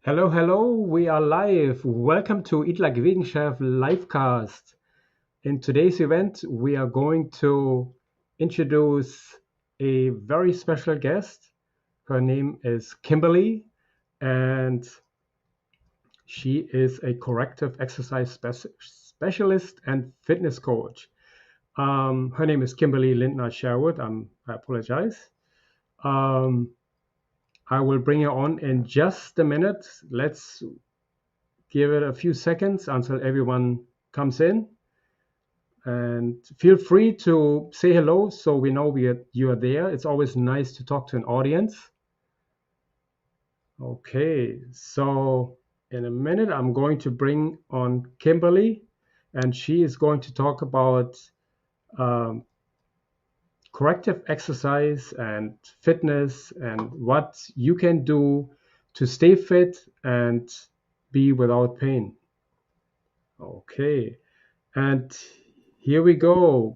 Hello, hello. We are live. Welcome to Eat Like a Vegan Chef livecast. In today's event, we are going to introduce a very special guest. Her name is Kimberly, and she is a corrective exercise specialist and fitness coach. Her name is Kimberly Lindner Sherwood. I apologize. Um, I will bring her on in just a minute. Let's give it a few seconds until everyone comes in, and feel free to say hello so we know you are there. It's always nice to talk to an audience. Okay, so in a minute I'm going to bring on Kimberly, and she is going to talk about um, corrective exercise and fitness and what you can do to stay fit and be without pain. Okay. And here we go.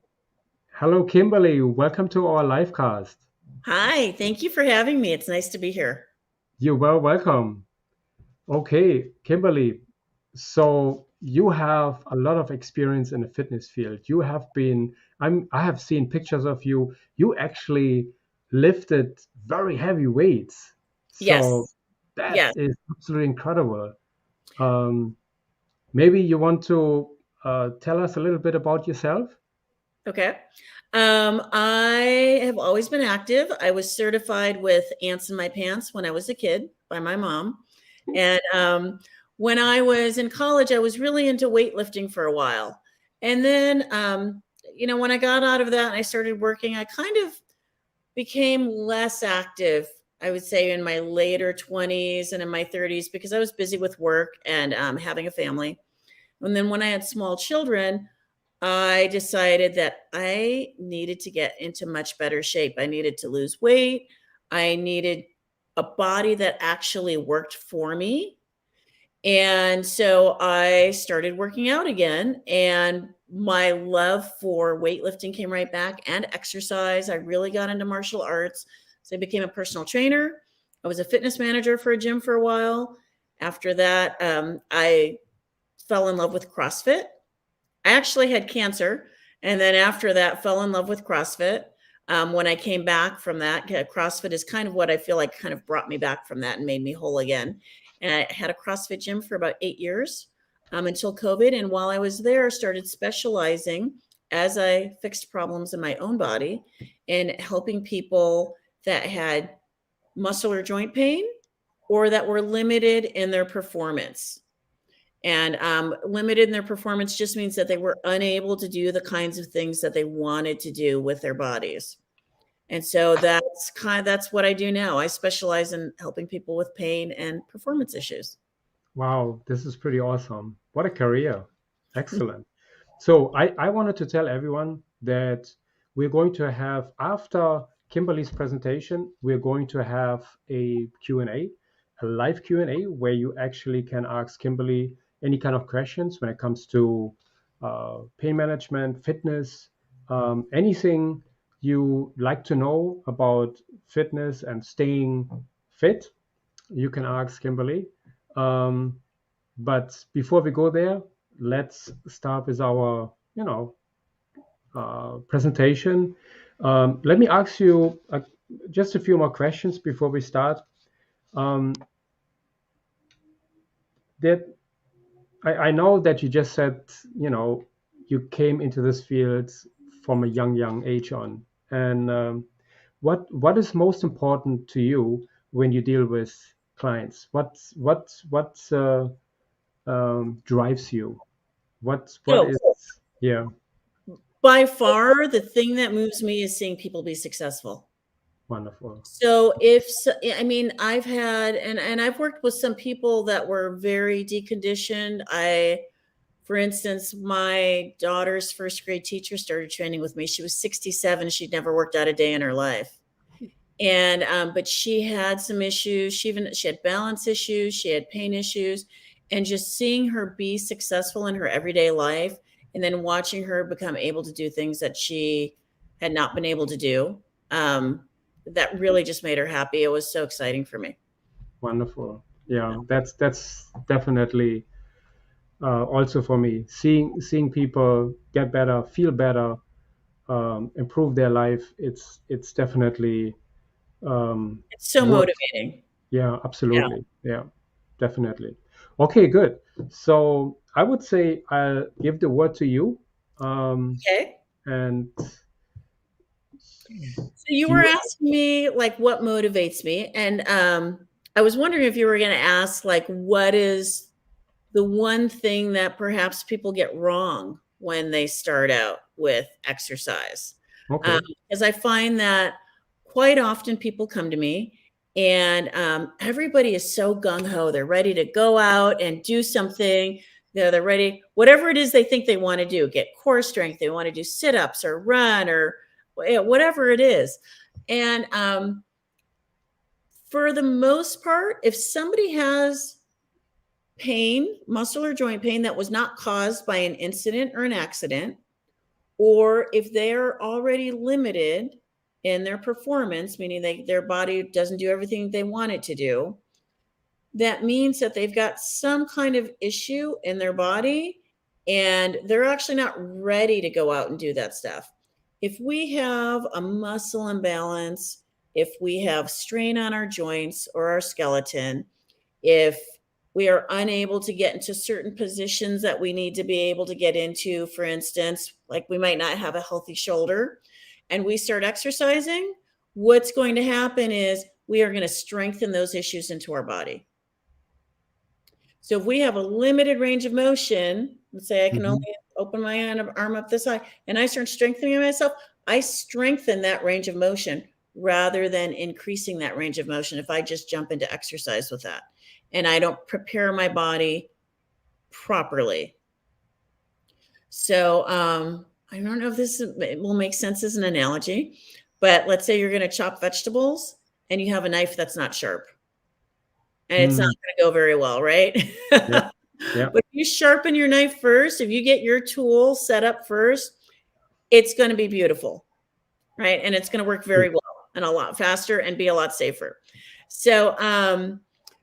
Hello, Kimberly. Welcome to our live cast. Hi, thank you for having me. It's nice to be here. You're well welcome. Okay, Kimberly. So you have a lot of experience in the fitness field. I have seen pictures of you. You actually lifted very heavy weights. So Yes, that yes. is absolutely incredible. Um, Maybe you want to tell us a little bit about yourself? Okay. I have always been active. I was certified with ants in my pants when I was a kid by my mom. And when I was in college, I was really into weightlifting for a while. And then, when I got out of that and I started working, I kind of became less active, I would say, in my later 20s and in my 30s because I was busy with work and having a family. And then when I had small children, I decided that I needed to get into much better shape. I needed to lose weight. I needed a body that actually worked for me. And so I started working out again, and my love for weightlifting came right back and exercise. I really got into martial arts. So I became a personal trainer. I was a fitness manager for a gym for a while. After that, I fell in love with CrossFit. I actually had cancer, and then after that, fell in love with CrossFit. When I came back from that, CrossFit is kind of what I feel like kind of brought me back from that and made me whole again. And I had a CrossFit gym for about 8 years until COVID. And while I was there, I started specializing as I fixed problems in my own body in helping people that had muscle or joint pain or that were limited in their performance. And limited in their performance just means that they were unable to do the kinds of things that they wanted to do with their bodies. And so that's what I do now. I specialize in helping people with pain and performance issues. Wow, this is pretty awesome. What a career. Excellent. So I wanted to tell everyone that we're going to have, after Kimberly's presentation, we're going to have a Q&A, a live Q&A, where you actually can ask Kimberly any kind of questions when it comes to pain management, fitness, anything you like to know about fitness and staying fit, you can ask Kimberly. Um, but before we go there, let's start with our, presentation. Let me ask you just a few more questions before we start. Um, that I know that you just said, you came into this field from a young age on, and what is most important to you when you deal with clients? What drives you? What So is yeah, by far, the thing that moves me is seeing people be successful. wonderful. So I mean, I've had and I've worked with some people that were very deconditioned. For instance, my daughter's first grade teacher started training with me. She was 67. She'd never worked out a day in her life. And but she had some issues. She had balance issues, she had pain issues, and just seeing her be successful in her everyday life and then watching her become able to do things that she had not been able to do, that really just made her happy. It was so exciting for me. Wonderful. Yeah, that's definitely also for me. Seeing people get better, feel better, improve their life. It's definitely um, It's so worth. motivating. Yeah, Yeah. absolutely. Yeah, definitely. Okay, good. So I would say I'll give the word to you. Okay. And So you do were you? asking me like what motivates me, and I was wondering if you were going to ask like what is the one thing that perhaps people get wrong when they start out with exercise. Okay. Because I find that quite often people come to me and everybody is so gung ho. They're ready to go out and do something. They're ready, whatever it is they think they want to do, get core strength. They want to do sit ups or run or whatever it is. And for the most part, if somebody has pain, muscle or joint pain that was not caused by an incident or an accident, or if they're already limited in their performance, meaning their body doesn't do everything they want it to do, that means that they've got some kind of issue in their body and they're actually not ready to go out and do that stuff. If we have a muscle imbalance, if we have strain on our joints or our skeleton, if we are unable to get into certain positions that we need to be able to get into, for instance, like we might not have a healthy shoulder and we start exercising, what's going to happen is we are going to strengthen those issues into our body. So if we have a limited range of motion, let's say I can only Mhm. open my arm up this high, and I start strengthening myself, I strengthen that range of motion rather than increasing that range of motion if I just jump into exercise with that. And I don't prepare my body properly. So I don't know if will make sense as an analogy, but let's say you're going to chop vegetables and you have a knife that's not sharp and it's not Mm, going to go very well, right? yeah. Yeah. But if you sharpen your knife first, if you get your tool set up first, it's going to be beautiful, right? And it's going to work very well and a lot faster and be a lot safer. So,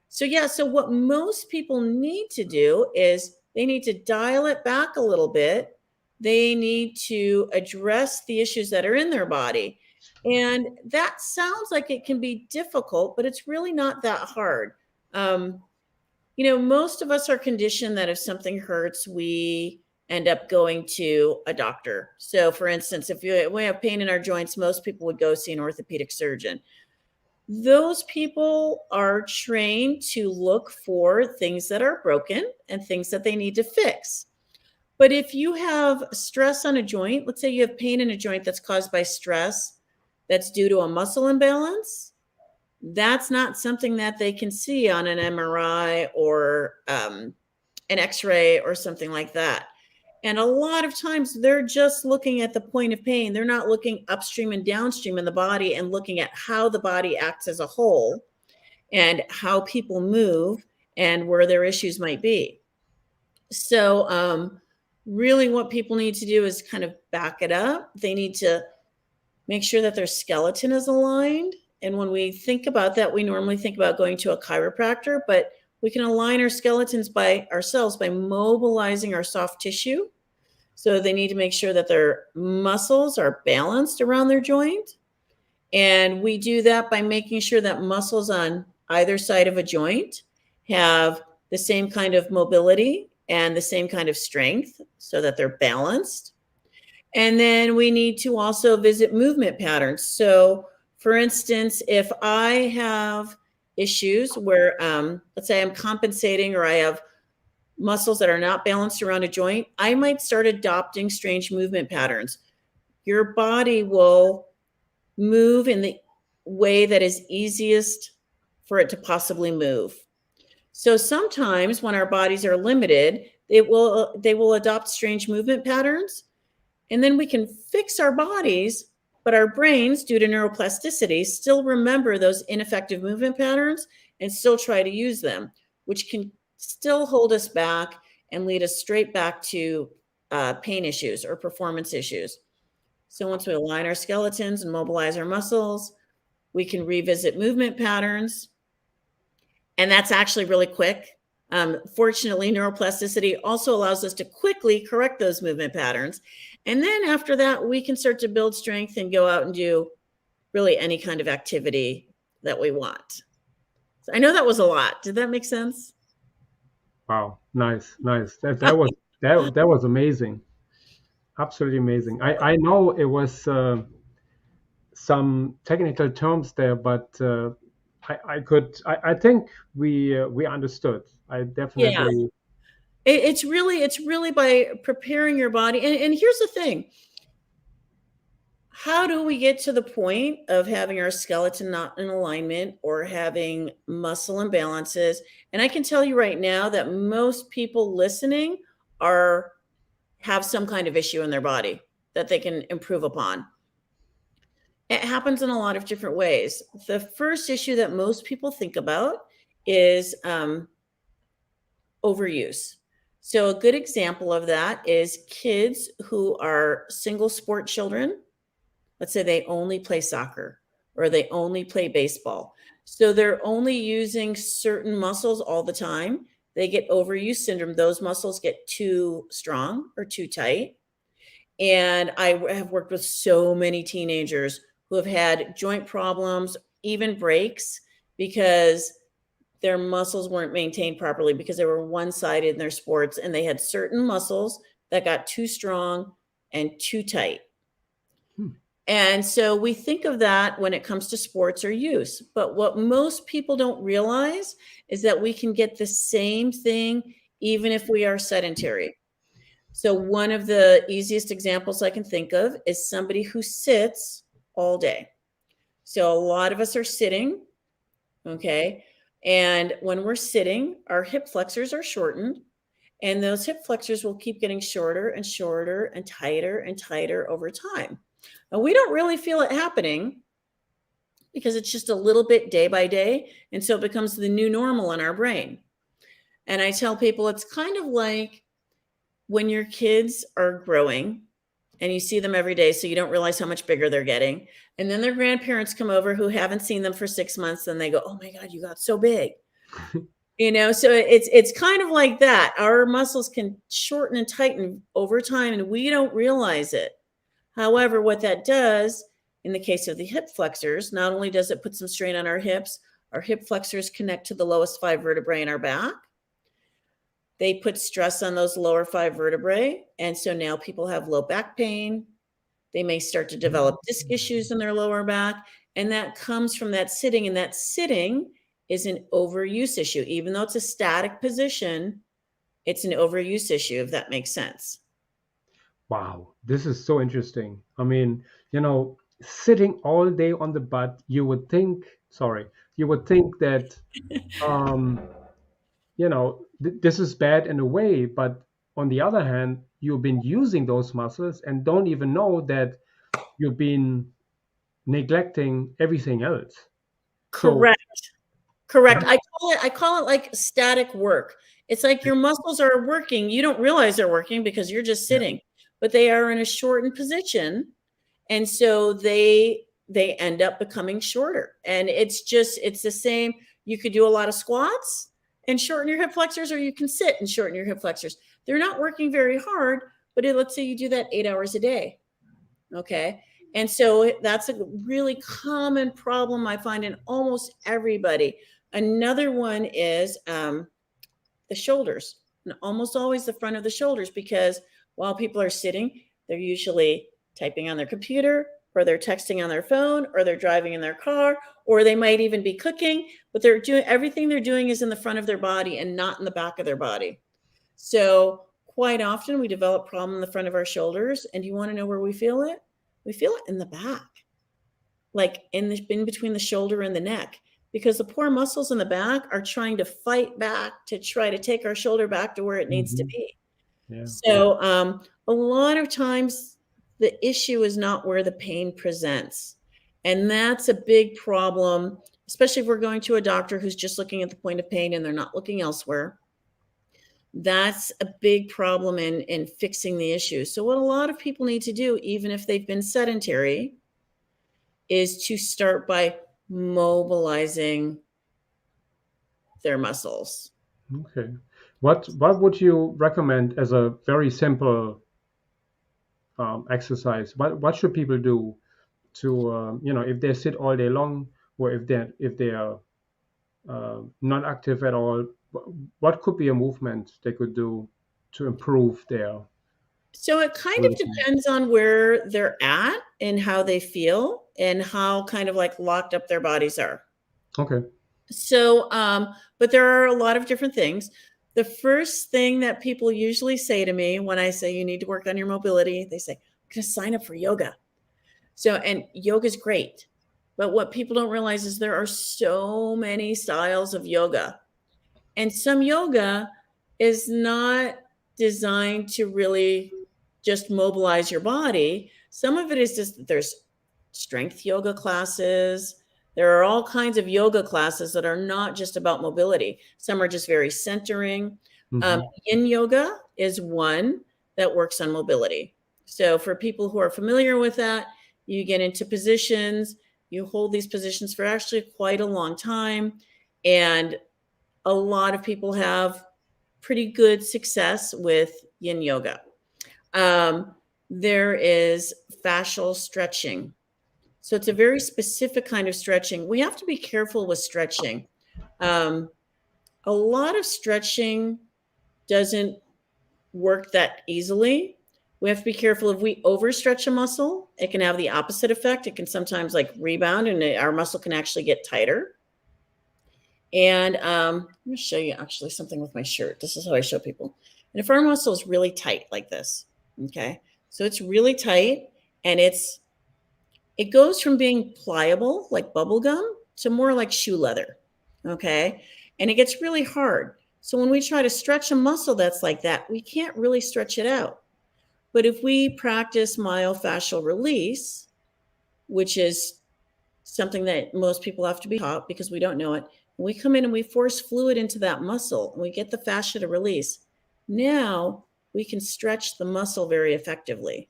so what most people need to do is they need to dial it back a little bit. They need to address the issues that are in their body. And that sounds like it can be difficult, but it's really not that hard. Um, most of us are conditioned that if something hurts, we end up going to a doctor. So, for instance, if we have pain in our joints, most people would go see an orthopedic surgeon. Those people are trained to look for things that are broken and things that they need to fix. But if you have stress on a joint, let's say you have pain in a joint that's caused by stress that's due to a muscle imbalance, that's not something that they can see on an MRI or an X-ray or something like that. And a lot of times they're just looking at the point of pain. They're not looking upstream and downstream in the body and looking at how the body acts as a whole and how people move and where their issues might be. So, really, what people need to do is kind of back it up. They need to make sure that their skeleton is aligned. And when we think about that, we normally think about going to a chiropractor, but we can align our skeletons by ourselves by mobilizing our soft tissue. So they need to make sure that their muscles are balanced around their joint. And we do that by making sure that muscles on either side of a joint have the same kind of mobility and the same kind of strength so that they're balanced. And then we need to also visit movement patterns. So, for instance, if I have issues where, let's say I'm compensating or I have muscles that are not balanced around a joint, I might start adopting strange movement patterns. Your body will move in the way that is easiest for it to possibly move. So sometimes when our bodies are limited, they will adopt strange movement patterns and then we can fix our bodies, but our brains, due to neuroplasticity, still remember those ineffective movement patterns and still try to use them, which can still hold us back and lead us straight back to pain issues or performance issues. So once we align our skeletons and mobilize our muscles, we can revisit movement patterns And that's actually really quick. Fortunately, neuroplasticity also allows us to quickly correct those movement patterns. And then after that, we can start to build strength and go out and do really any kind of activity that we want. So I know that was a lot. Did that make sense? Wow, nice, nice. That was amazing. Absolutely amazing. I know it was some technical terms there, but I think we understood. I Yeah. definitely. It's really by preparing your body. And here's the thing. How do we get to the point of having our skeleton not in alignment or having muscle imbalances? And I can tell you right now that most people listening are have some kind of issue in their body that they can improve upon. It happens in a lot of different ways. The first issue that most people think about is overuse. So, a good example of that is kids who are single sport children. Let's say they only play soccer or they only play baseball. So, they're only using certain muscles all the time. They get overuse syndrome. Those muscles get too strong or too tight. And I have worked with so many teenagers who have had joint problems, even breaks, because their muscles weren't maintained properly because they were one-sided in their sports and they had certain muscles that got too strong and too tight. Hmm. And so we think of that when it comes to sports or use. But what most people don't realize is that we can get the same thing even if we are sedentary. So one of the easiest examples I can think of is somebody who sits all day. So a lot of us are sitting, okay? And when we're sitting, our hip flexors are shortened, and those hip flexors will keep getting shorter and shorter and tighter over time. And we don't really feel it happening because it's just a little bit day by day. And so it becomes the new normal in our brain. And I tell people it's kind of like when your kids are growing and you see them every day, so you don't realize how much bigger they're getting. And then their grandparents come over who haven't seen them for 6 months and they go, "Oh my God, you got so big." So it's kind of like that. Our muscles can shorten and tighten over time and we don't realize it. However, what that does in the case of the hip flexors, not only does it put some strain on our hip flexors connect to the lowest 5 vertebrae in our back. They put stress on those lower 5 vertebrae. And so now people have low back pain. They may start to develop disc issues in their lower back. And that comes from that sitting. And that sitting is an overuse issue. Even though it's a static position, it's an overuse issue, if that makes sense. Wow, this is so interesting. I mean, sitting all day on the butt, you would think that, um, this is bad in a way, but on the other hand, you've been using those muscles and don't even know that you've been neglecting everything else. So, Correct. Correct. that, I call it like static work. It's like your muscles are working. You don't realize they're working because you're just yeah. sitting, but they are in a shortened position. And so they end up becoming shorter. And it's the same. You could do a lot of squats and shorten your hip flexors, or you can sit and shorten your hip flexors. They're not working very hard, but let's say you do that 8 hours a day. Okay. And so that's a really common problem I find in almost everybody. Another one is the shoulders, and almost always the front of the shoulders, because while people are sitting, they're usually typing on their computer, or they're texting on their phone, or they're driving in their car, or they might even be cooking, but everything they're doing is in the front of their body and not in the back of their body. So quite often we develop problem in the front of our shoulders. And you want to know where we feel it? We feel it in the back, like in between the shoulder and the neck, because the poor muscles in the back are trying to fight back to try to take our shoulder back to where it needs to Mhm. be. Yeah. So a lot of times the issue is not where the pain presents. And that's a big problem, especially if we're going to a doctor who's just looking at the point of pain and they're not looking elsewhere. That's a big problem in fixing the issue. So what a lot of people need to do, even if they've been sedentary, is to start by mobilizing their muscles. Okay. What would you recommend as a very simple exercise? What should people do to if they sit all day long, or if they are not active at all, what could be a movement they could do to improve their So it kind of ability? depends on where they're at and how they feel and how kind of like locked up their bodies are. Okay. So, but there are a lot of different things. The first thing that people usually say to me when I say you need to work on your mobility, they say, I'm going to sign up for yoga. So, and yoga is great. But what people don't realize is there are so many styles of yoga. And some yoga is not designed to really just mobilize your body. Some of it is just there's strength yoga classes. There are all kinds of yoga classes that are not just about mobility. Some are just very centering. Hmm. Yin yoga is one that works on mobility. So for people who are familiar with that, you get into positions, you hold these positions for actually quite a long time. And a lot of people have pretty good success with yin yoga. There is fascial stretching. So it's a very specific kind of stretching. We have to be careful with stretching. Um, a lot of stretching doesn't work that easily. We have to be careful if we overstretch a muscle, it can have the opposite effect. It can sometimes like rebound and our muscle can actually get tighter. And I'm going to show you actually something with my shirt. This is how I show people. And if our muscle is really tight like this, okay, so it's really tight and it goes from being pliable like bubble gum to more like shoe leather, okay, and it gets really hard. So when we try to stretch a muscle that's like that, we can't really stretch it out. But if we practice myofascial release, which is something that most people have to be taught because we don't know it. And we come in and we force fluid into that muscle and we get the fascia to release. Now we can stretch the muscle very effectively,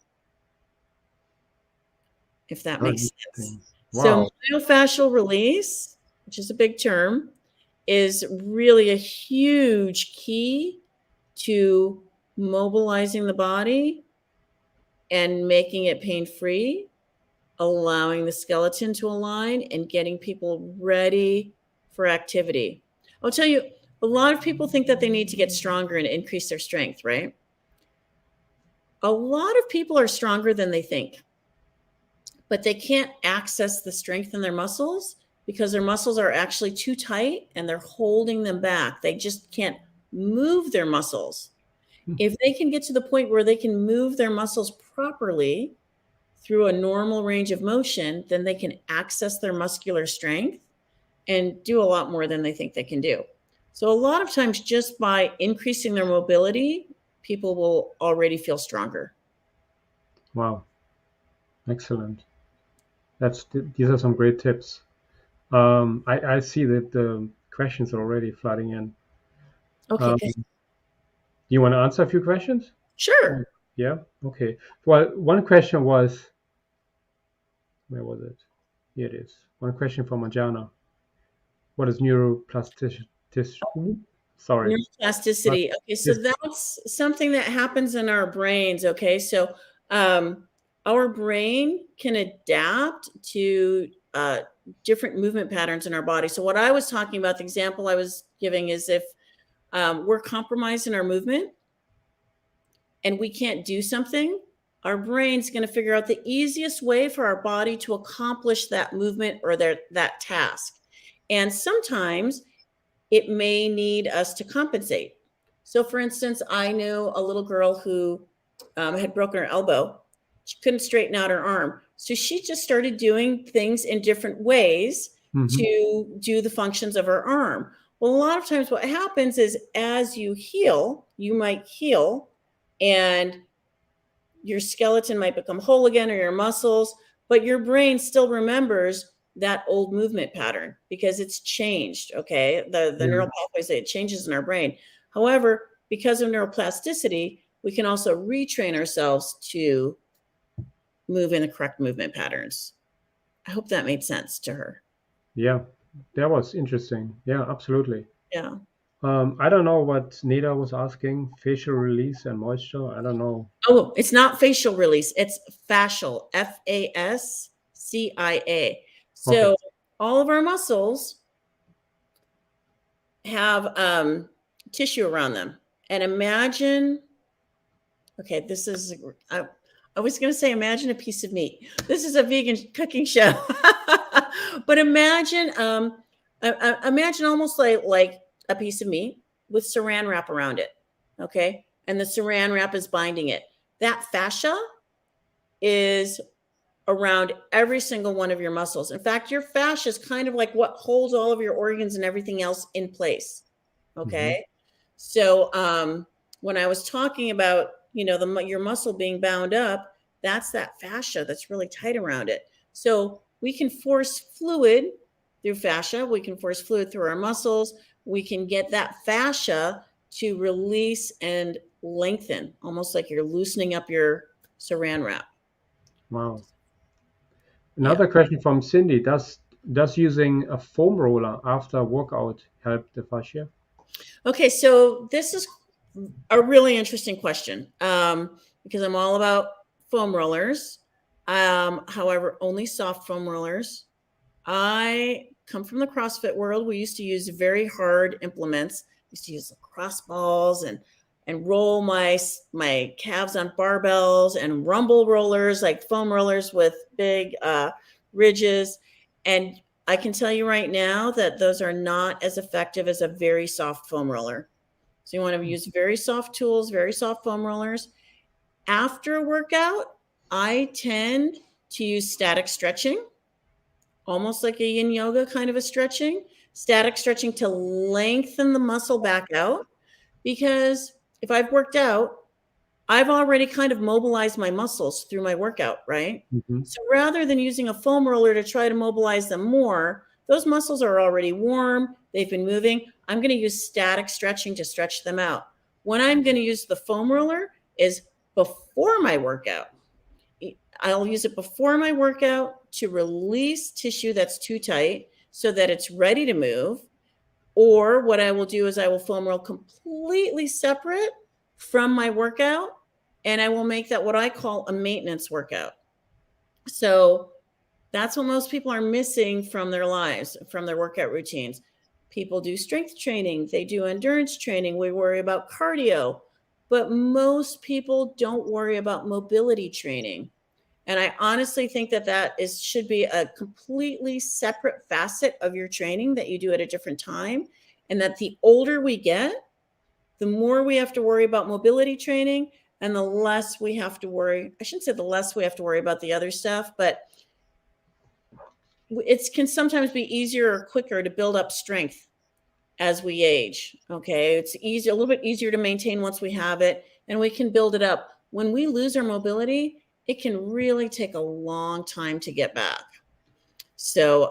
if that Very makes sense. interesting. So Wow. myofascial release, which is a big term, is really a huge key to mobilizing the body and making it pain-free, allowing the skeleton to align and getting people ready for activity. I'll tell you, a lot of people think that they need to get stronger and increase their strength, right? A lot of people are stronger than they think, but they can't access the strength in their muscles because their muscles are actually too tight and they're holding them back. They just can't move their muscles. If they can get to the point where they can move their muscles properly, through a normal range of motion, then they can access their muscular strength and do a lot more than they think they can do. So a lot of times just by increasing their mobility, people will already feel stronger. Wow. Excellent. These are some great tips. I see that the questions are already flooding in. Okay, good. Do you want to answer a few questions? Sure. Yeah. Okay. Well, one question was, where was it? Here it is. One question from Majana. What is neuroplasticity? Sorry. Neuroplasticity. Okay, so Plasticity. that's something that happens in our brains. Okay, so our brain can adapt to different movement patterns in our body. So, what I was talking about, the example I was giving is if we're compromised in our movement and we can't do something, our brain's going to figure out the easiest way for our body to accomplish that movement or that task. And sometimes it may need us to compensate. So, for instance, I knew a little girl who had broken her elbow. She couldn't straighten out her arm. So she just started doing things in different ways Hmm. to do the functions of her arm. Well, a lot of times what happens is as you heal, you might heal and your skeleton might become whole again or your muscles, but your brain still remembers that old movement pattern because it's changed. Okay. The Yeah. neural pathways, it changes in our brain. However, because of neuroplasticity, we can also retrain ourselves to move in the correct movement patterns. I hope that made sense to her. Yeah. That was interesting. Yeah, absolutely. Yeah. I don't know what Neda was asking. Facial release and moisture. I don't know. Oh, it's not facial release. It's fascial, Fascia. Okay. So all of our muscles have tissue around them. And imagine, okay, this is, I was going to say, imagine a piece of meat. This is a vegan cooking show. But imagine almost like a piece of meat with saran wrap around it. Okay. And the saran wrap is binding it. That fascia is around every single one of your muscles. In fact, your fascia is kind of like what holds all of your organs and everything else in place. Hmm. Okay. So when I was talking about, your muscle being bound up, that's that fascia that's really tight around it. So we can force fluid through fascia. We can force fluid through our muscles. We can get that fascia to release and lengthen, almost like you're loosening up your saran wrap. Wow. Yeah. Another question from Cindy. Does using a foam roller after workout help the fascia? Okay, so this is a really interesting question because I'm all about foam rollers. However, only soft foam rollers. I come from the CrossFit world. We used to use very hard implements. We used to use cross balls and roll my calves on barbells and rumble rollers, like foam rollers with big ridges. And I can tell you right now that those are not as effective as a very soft foam roller. So you want to use very soft tools, very soft foam rollers. After a workout, I tend to use static stretching, almost like a yin yoga kind of a stretching, static stretching to lengthen the muscle back out. Because if I've worked out, I've already kind of mobilized my muscles through my workout, right? Hmm. So rather than using a foam roller to try to mobilize them more, those muscles are already warm, they've been moving. I'm going to use static stretching to stretch them out. When I'm going to use the foam roller is before my workout. I'll use it before my workout to release tissue that's too tight so that it's ready to move. Or what I will do is I will foam roll completely separate from my workout, and I will make that what I call a maintenance workout. So that's what most people are missing from their lives, from their workout routines. People do strength training, they do endurance training, we worry about cardio, but most people don't worry about mobility training. And I honestly think that should be a completely separate facet of your training that you do at a different time. And that the older we get, the more we have to worry about mobility training and the less we have to worry. I shouldn't say the less we have to worry about the other stuff, but it can sometimes be easier or quicker to build up strength as we age. Okay. It's easy, a little bit easier to maintain once we have it, and we can build it up. When we lose our mobility, it can really take a long time to get back. So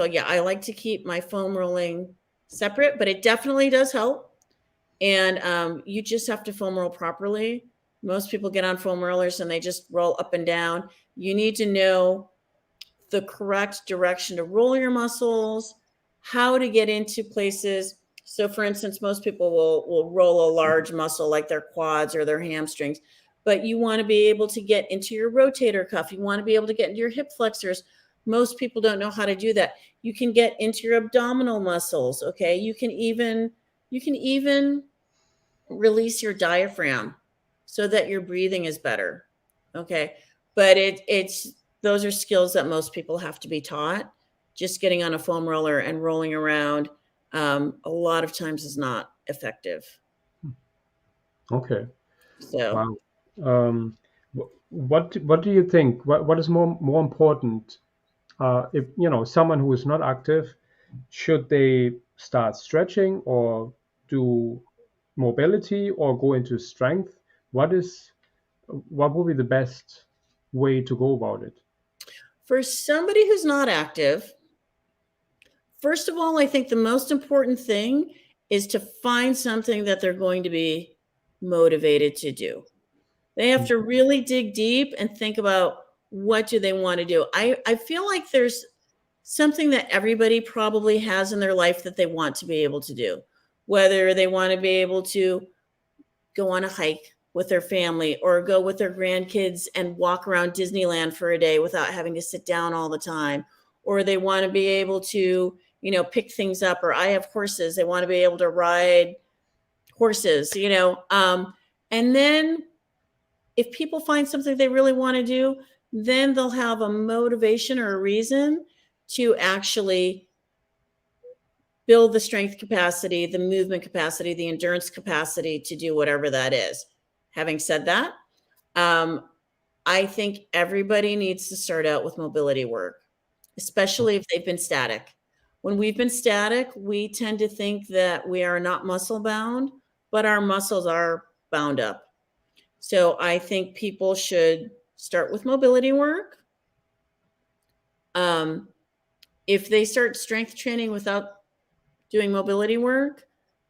yeah, I like to keep my foam rolling separate, but it definitely does help. And you just have to foam roll properly. Most people get on foam rollers and they just roll up and down. You need to know the correct direction to roll your muscles, how to get into places. So, for instance, most people will roll a large muscle like their quads or their hamstrings, but you want to be able to get into your rotator cuff. You want to be able to get into your hip flexors. Most people don't know how to do that. You can get into your abdominal muscles. Okay, you can even release your diaphragm so that your breathing is better. Okay. But it's those are skills that most people have to be taught. Just getting on a foam roller and rolling around a lot of times is not effective. Okay. So Wow. What do you think? What is more important? If someone who is not active, should they start stretching or do mobility or go into strength? What would be the best way to go about it? for somebody who's not active, first of all, I think the most important thing is to find something that they're going to be motivated to do. They have to really dig deep and think about what do they want to do. I feel like there's something that everybody probably has in their life that they want to be able to do. whether they want to be able to go on a hike with their family or go with their grandkids and walk around Disneyland for a day without having to sit down all the time, or they want to be able to, pick things up, or I have horses. They want to be able to ride horses, and then if people find something they really want to do, then they'll have a motivation or a reason to actually build the strength capacity, the movement capacity, the endurance capacity to do whatever that is. Having said that, I think everybody needs to start out with mobility work, especially if they've been static. When we've been static, we tend to think that we are not muscle bound, but our muscles are bound up. So I think people should start with mobility work. If they start strength training without doing mobility work,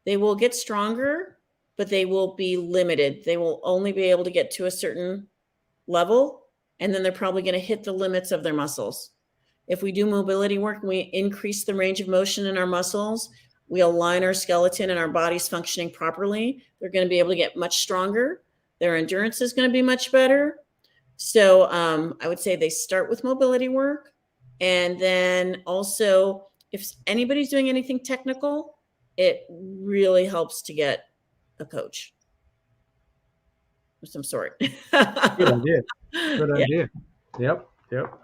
they will get stronger, but they will be limited. They will only be able to get to a certain level, and then they're probably going to hit the limits of their muscles. If we do mobility work, we increase the range of motion in our muscles, we align our skeleton and our body's functioning properly, they're going to be able to get much stronger. Their endurance is going to be much better. So I would say they start with mobility work. And then also, if anybody's doing anything technical, it really helps to get a coach of some sort. Good idea. Good Yeah. idea. Yep.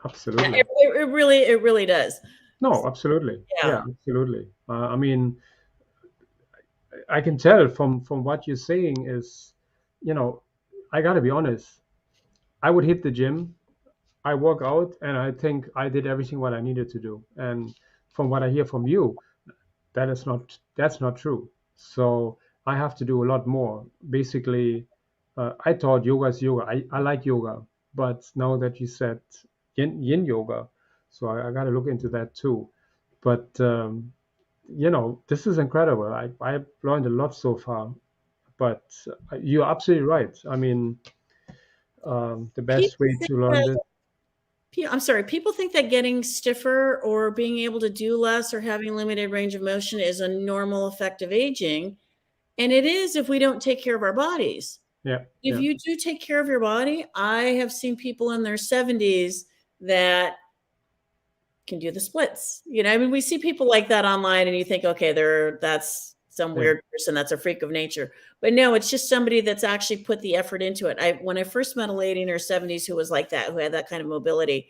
Absolutely. It really does. No, absolutely. Yeah. Yeah, absolutely. I mean, I can tell from what you're saying is, I got to be honest. I would hit the gym, I work out, and I think I did everything what I needed to do. And from what I hear from you, that's not true. So I have to do a lot more. Basically, I thought yoga is yoga. I like yoga, but now that you said yin yoga, so I got to look into that too. But this is incredible. I've learned a lot so far. But you're absolutely right. I mean, the best People way think to learn that, this. I'm sorry, people think that getting stiffer or being able to do less or having limited range of motion is a normal effect of aging. And it is if we don't take care of our bodies. Yeah. If you do take care of your body, I have seen people in their 70s that can do the splits. I mean, we see people like that online and you think, okay, that's some weird person, that's a freak of nature. But no, it's just somebody that's actually put the effort into it. When I first met a lady in her 70s who was like that, who had that kind of mobility,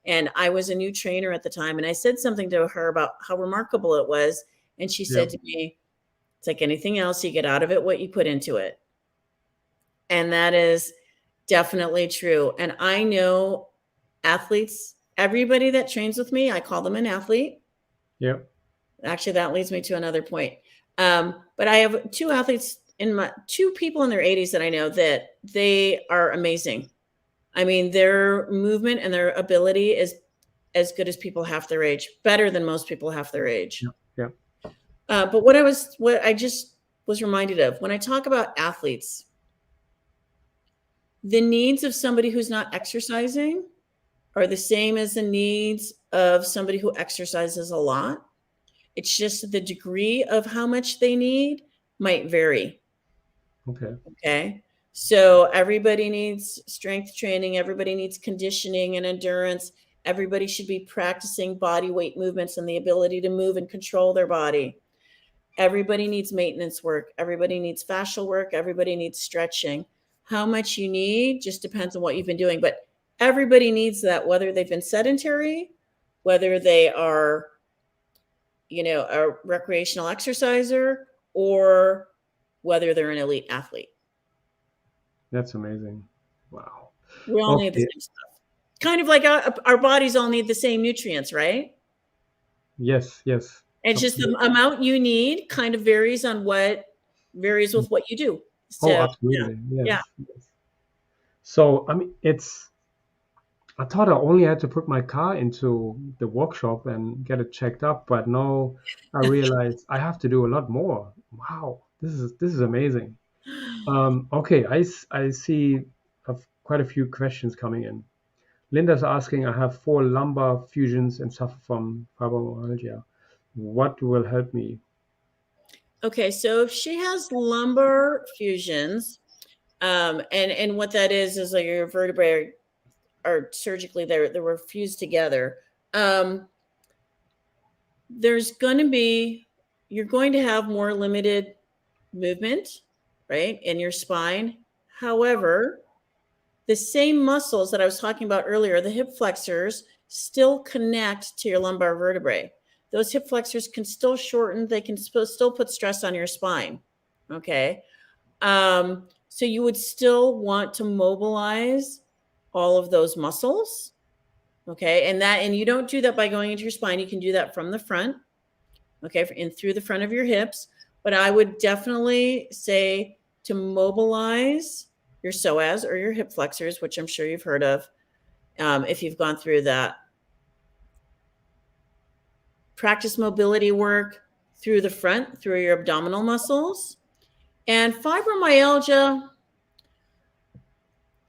and I was a new trainer at the time, and I said something to her about how remarkable it was. And she said to me, it's like anything else, you get out of it what you put into it. And that is definitely true. And I know athletes, everybody that trains with me, I call them an athlete. Yeah. Actually, that leads me to another point. But I have two people in their 80s that I know that they are amazing. I mean, their movement and their ability is as good as people half their age, better than most people half their age. Yeah. But what I just was reminded of when I talk about athletes, the needs of somebody who's not exercising are the same as the needs of somebody who exercises a lot. It's just the degree of how much they need might vary. Okay. So everybody needs strength training. Everybody needs conditioning and endurance. Everybody should be practicing body weight movements and the ability to move and control their body. Everybody needs maintenance work. Everybody needs fascial work. Everybody needs stretching. How much you need just depends on what you've been doing. But everybody needs that, whether they've been sedentary, whether they are, a recreational exerciser, or whether they're an elite athlete. That's amazing. Wow. We all need the same stuff. Kind of like our bodies all need the same nutrients, right? Yes. And just the amount you need kind of varies with what you do. So, absolutely. Yeah. So, I mean, I thought I only had to put my car into the workshop and get it checked up, but now I realize I have to do a lot more. Wow, this is amazing. Okay, I see quite a few questions coming in. Linda's asking, I have 4 lumbar fusions and suffer from fibromyalgia. What will help me? Okay, so if she has lumbar fusions, and what that is like your vertebrae are surgically they were fused together. There's going to be you're going to have more limited movement, right, in your spine. However, the same muscles that I was talking about earlier, the hip flexors, still connect to your lumbar vertebrae. Those hip flexors can still shorten. They can still put stress on your spine. Okay. So you would still want to mobilize all of those muscles. Okay. And you don't do that by going into your spine. You can do that from the front. Okay. And through the front of your hips. But I would definitely say to mobilize your psoas or your hip flexors, which I'm sure you've heard of, if you've gone through that. Practice mobility work through the front, through your abdominal muscles. And fibromyalgia,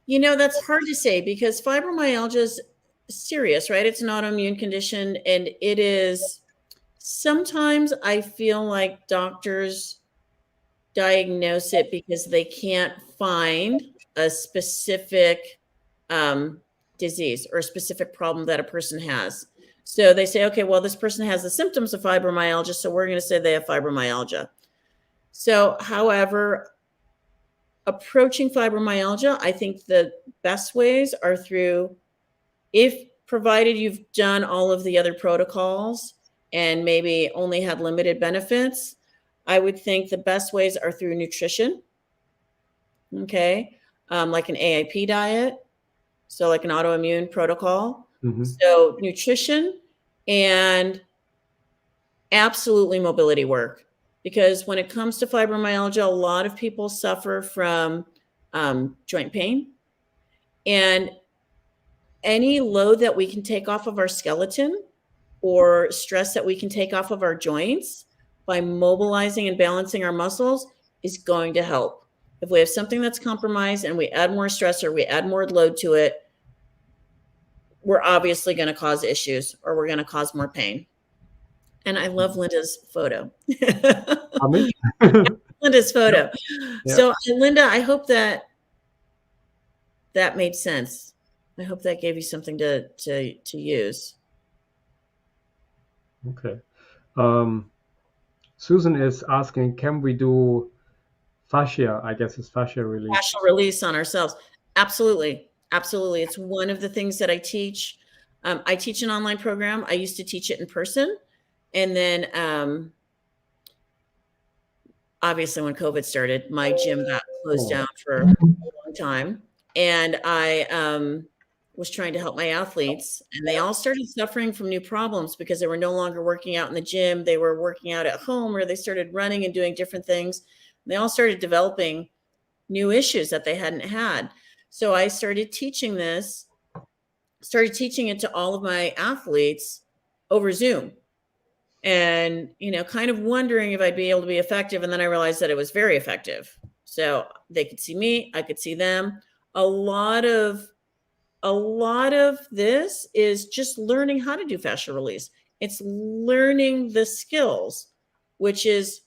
that's hard to say because fibromyalgia is serious, right? It's an autoimmune condition, and it is sometimes I feel like doctors diagnose it because they can't find a specific disease or a specific problem that a person has. So they say, okay, well, this person has the symptoms of fibromyalgia, so we're going to say they have fibromyalgia. So, however, approaching fibromyalgia, I think the best ways are through, if provided you've done all of the other protocols and maybe only had limited benefits, I would think the best ways are through nutrition. Okay. Like an AIP diet. So like an autoimmune protocol. Mm-hmm. So nutrition and absolutely mobility work. Because when it comes to fibromyalgia, a lot of people suffer from joint pain. And any load that we can take off of our skeleton or stress that we can take off of our joints by mobilizing and balancing our muscles is going to help. If we have something that's compromised and we add more stress or we add more load to it, we're obviously going to cause issues or we're going to cause more pain. And I love Linda's photo. Linda's photo. Yeah. So, Linda, I hope that made sense. I hope that gave you something to use. Okay. Susan is asking, can we do fascia? I guess it's fascial release. Fascial release on ourselves. Absolutely. Absolutely. It's one of the things that I teach. I teach an online program. I used to teach it in person. And then obviously when COVID started, my gym got closed down for a long time. And I was trying to help my athletes, and they all started suffering from new problems because they were no longer working out in the gym. They were working out at home, or they started running and doing different things. They all started developing new issues that they hadn't had. So I started teaching it to all of my athletes over Zoom. And, kind of wondering if I'd be able to be effective. And then I realized that it was very effective. So they could see me, I could see them. A lot of this is just learning how to do fascial release. It's learning the skills, which is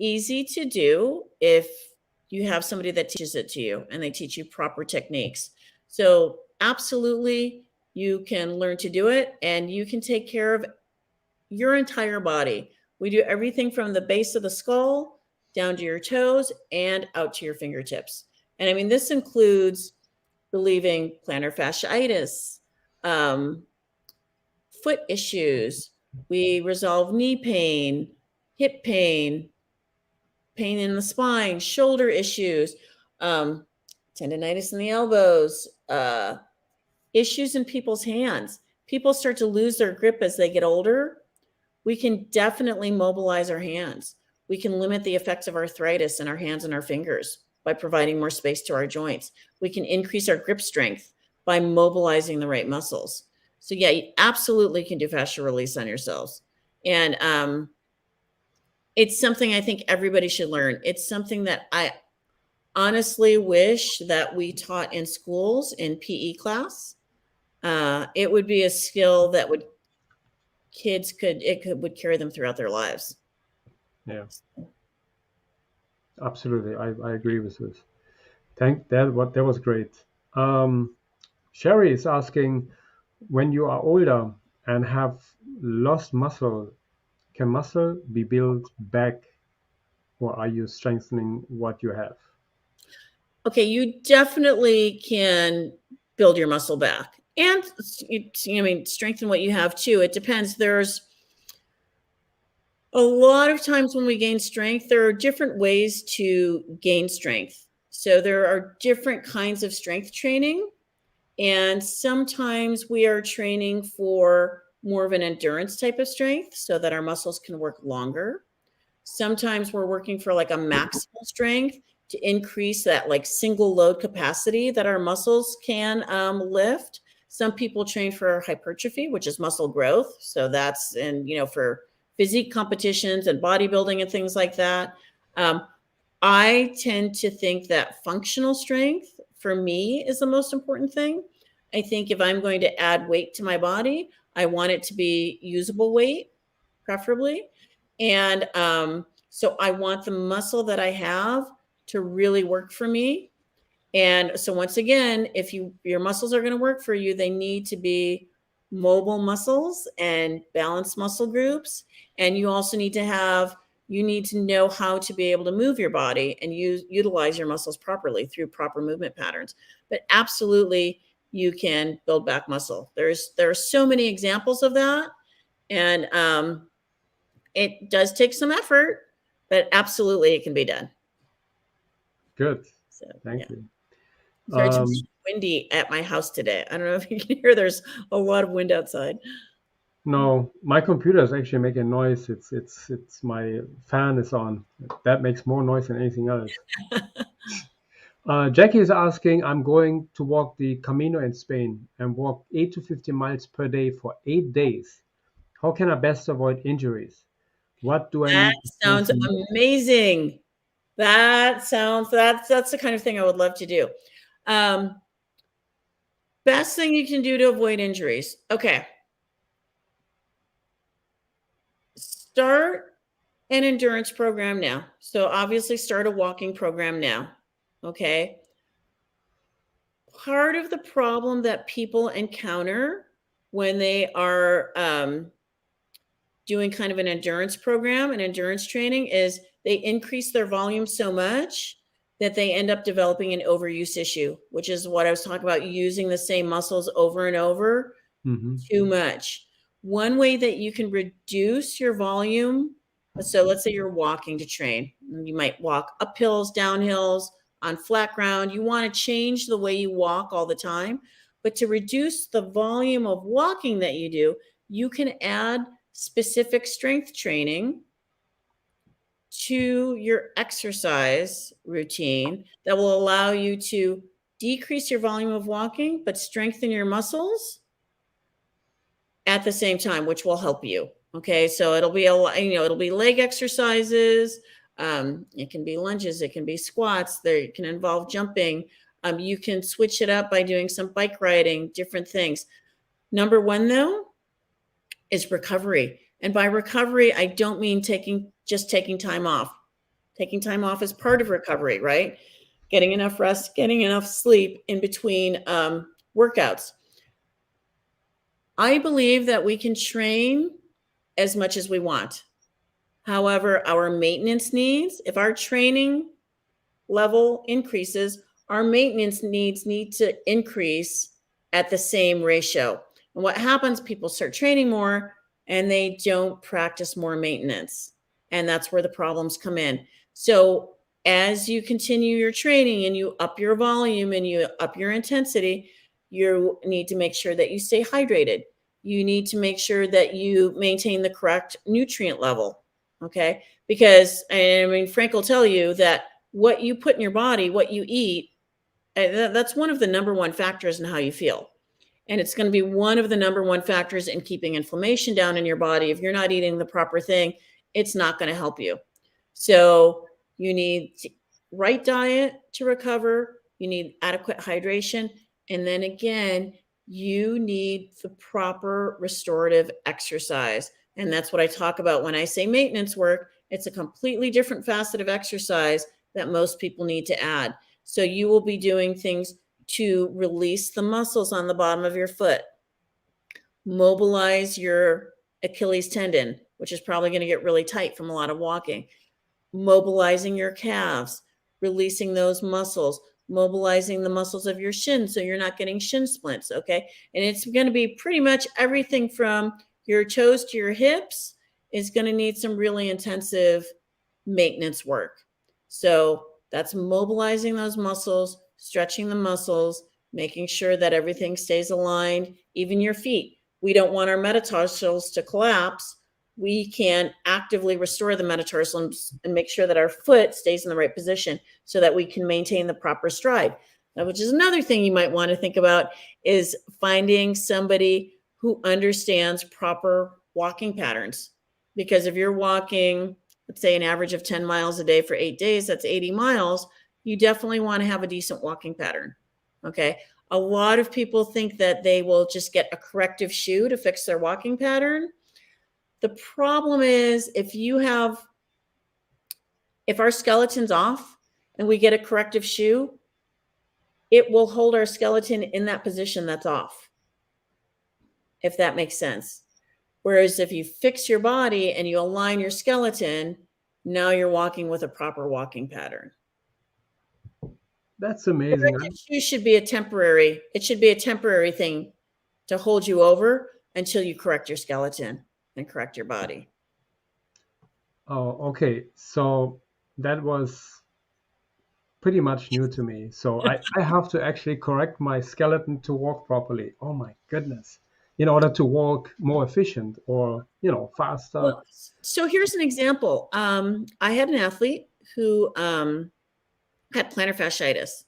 easy to do if you have somebody that teaches it to you and they teach you proper techniques. So absolutely, you can learn to do it, and you can take care of your entire body. We do everything from the base of the skull down to your toes and out to your fingertips. And I mean, this includes relieving plantar fasciitis, foot issues. We resolve knee pain, hip pain, pain in the spine, shoulder issues, tendonitis in the elbows, issues in people's hands. People start to lose their grip as they get older. We can definitely mobilize our hands. We can limit the effects of arthritis in our hands and our fingers by providing more space to our joints. We can increase our grip strength by mobilizing the right muscles. So yeah, you absolutely can do fascial release on yourselves. And it's something I think everybody should learn. It's something that I honestly wish that we taught in schools in PE class. It would be a skill that would carry them throughout their lives. Yeah, absolutely. I agree with this. That was great. Sherry is asking, when you are older and have lost muscle, can muscle be built back, or are you strengthening what you have? Okay, you definitely can build your muscle back. And I mean, strengthen what you have too. It depends. There's a lot of times when we gain strength, there are different ways to gain strength. So there are different kinds of strength training. And sometimes we are training for more of an endurance type of strength so that our muscles can work longer. Sometimes we're working for like a maximal strength to increase that like single load capacity that our muscles can lift. Some people train for hypertrophy, which is muscle growth. So that's for physique competitions and bodybuilding and things like that. Um, I tend to think that functional strength for me is the most important thing. I think if I'm going to add weight to my body, I want it to be usable weight, preferably. And so I want the muscle that I have to really work for me. And so once again, if your muscles are going to work for you, they need to be mobile muscles and balanced muscle groups. And you need to know how to be able to move your body and utilize your muscles properly through proper movement patterns. But absolutely, you can build back muscle. There are so many examples of that, and it does take some effort, but absolutely it can be done. Good. So yeah. Thank you. Sorry, it's really windy at my house today. I don't know if you can hear. There's a lot of wind outside. No, my computer is actually making noise. It's my fan is on. That makes more noise than anything else. Jackie is asking, I'm going to walk the Camino in Spain and walk 8 to 15 miles per day for 8 days. How can I best avoid injuries? What do I That need to sounds strengthen? amazing. That's the kind of thing I would love to do. Um, Best thing you can do to avoid injuries. Okay. Start an endurance program now. So obviously start a walking program now. Okay. Part of the problem that people encounter when they are doing kind of an endurance program and endurance training is they increase their volume so much that they end up developing an overuse issue, which is what I was talking about, using the same muscles over and over Hmm. too much. One way that you can reduce your volume, so let's say you're walking to train, you might walk up hills, down hills, on flat ground. You want to change the way you walk all the time, but to reduce the volume of walking that you do, you can add specific strength training to your exercise routine that will allow you to decrease your volume of walking, but strengthen your muscles at the same time, which will help you. Okay, so it'll be it'll be leg exercises. It can be lunges, it can be squats. There, it can involve jumping. You can switch it up by doing some bike riding, different things. Number one, though, is recovery. And by recovery, I don't mean taking time off. Taking time off is part of recovery, right? Getting enough rest, getting enough sleep in between workouts. I believe that we can train as much as we want. However, our maintenance needs, if our training level increases, our maintenance needs need to increase at the same ratio. And what happens, people start training more and they don't practice more maintenance. And that's where the problems come in. So as you continue your training and you up your volume and you up your intensity, you need to make sure that you stay hydrated. You need to make sure that you maintain the correct nutrient level. Okay. Because I mean, Frank will tell you that what you put in your body, what you eat, that's one of the number one factors in how you feel. And it's going to be one of the number one factors in keeping inflammation down in your body. If you're not eating the proper thing, it's not going to help you. So you need right diet to recover. You need adequate hydration. And then again, you need the proper restorative exercise. And that's what I talk about when I say maintenance work. It's a completely different facet of exercise that most people need to add. So you will be doing things to release the muscles on the bottom of your foot, mobilize your Achilles tendon, which is probably going to get really tight from a lot of walking, mobilizing your calves, releasing those muscles, mobilizing the muscles of your shin so you're not getting shin splints, okay? And it's going to be pretty much everything from your toes to your hips is going to need some really intensive maintenance work. So that's mobilizing those muscles, stretching the muscles, making sure that everything stays aligned, even your feet. We don't want our metatarsals to collapse. We can actively restore the metatarsals and make sure that our foot stays in the right position so that we can maintain the proper stride. Now, which is another thing you might want to think about is finding somebody who understands proper walking patterns. Because if you're walking, let's say an average of 10 miles a day for 8 days, that's 80 miles, you definitely want to have a decent walking pattern, okay? A lot of people think that they will just get a corrective shoe to fix their walking pattern. The problem is if our skeleton's off and we get a corrective shoe, it will hold our skeleton in that position that's off, if that makes sense. Whereas if you fix your body and you align your skeleton, now you're walking with a proper walking pattern. That's amazing. Shoe should be a temporary thing to hold you over until you correct your skeleton and correct your body. Oh, okay. So that was pretty much new to me. So I have to actually correct my skeleton to walk properly. Oh my goodness. In order to walk more efficient or, faster. Well, so here's an example. I had an athlete who had plantar fasciitis,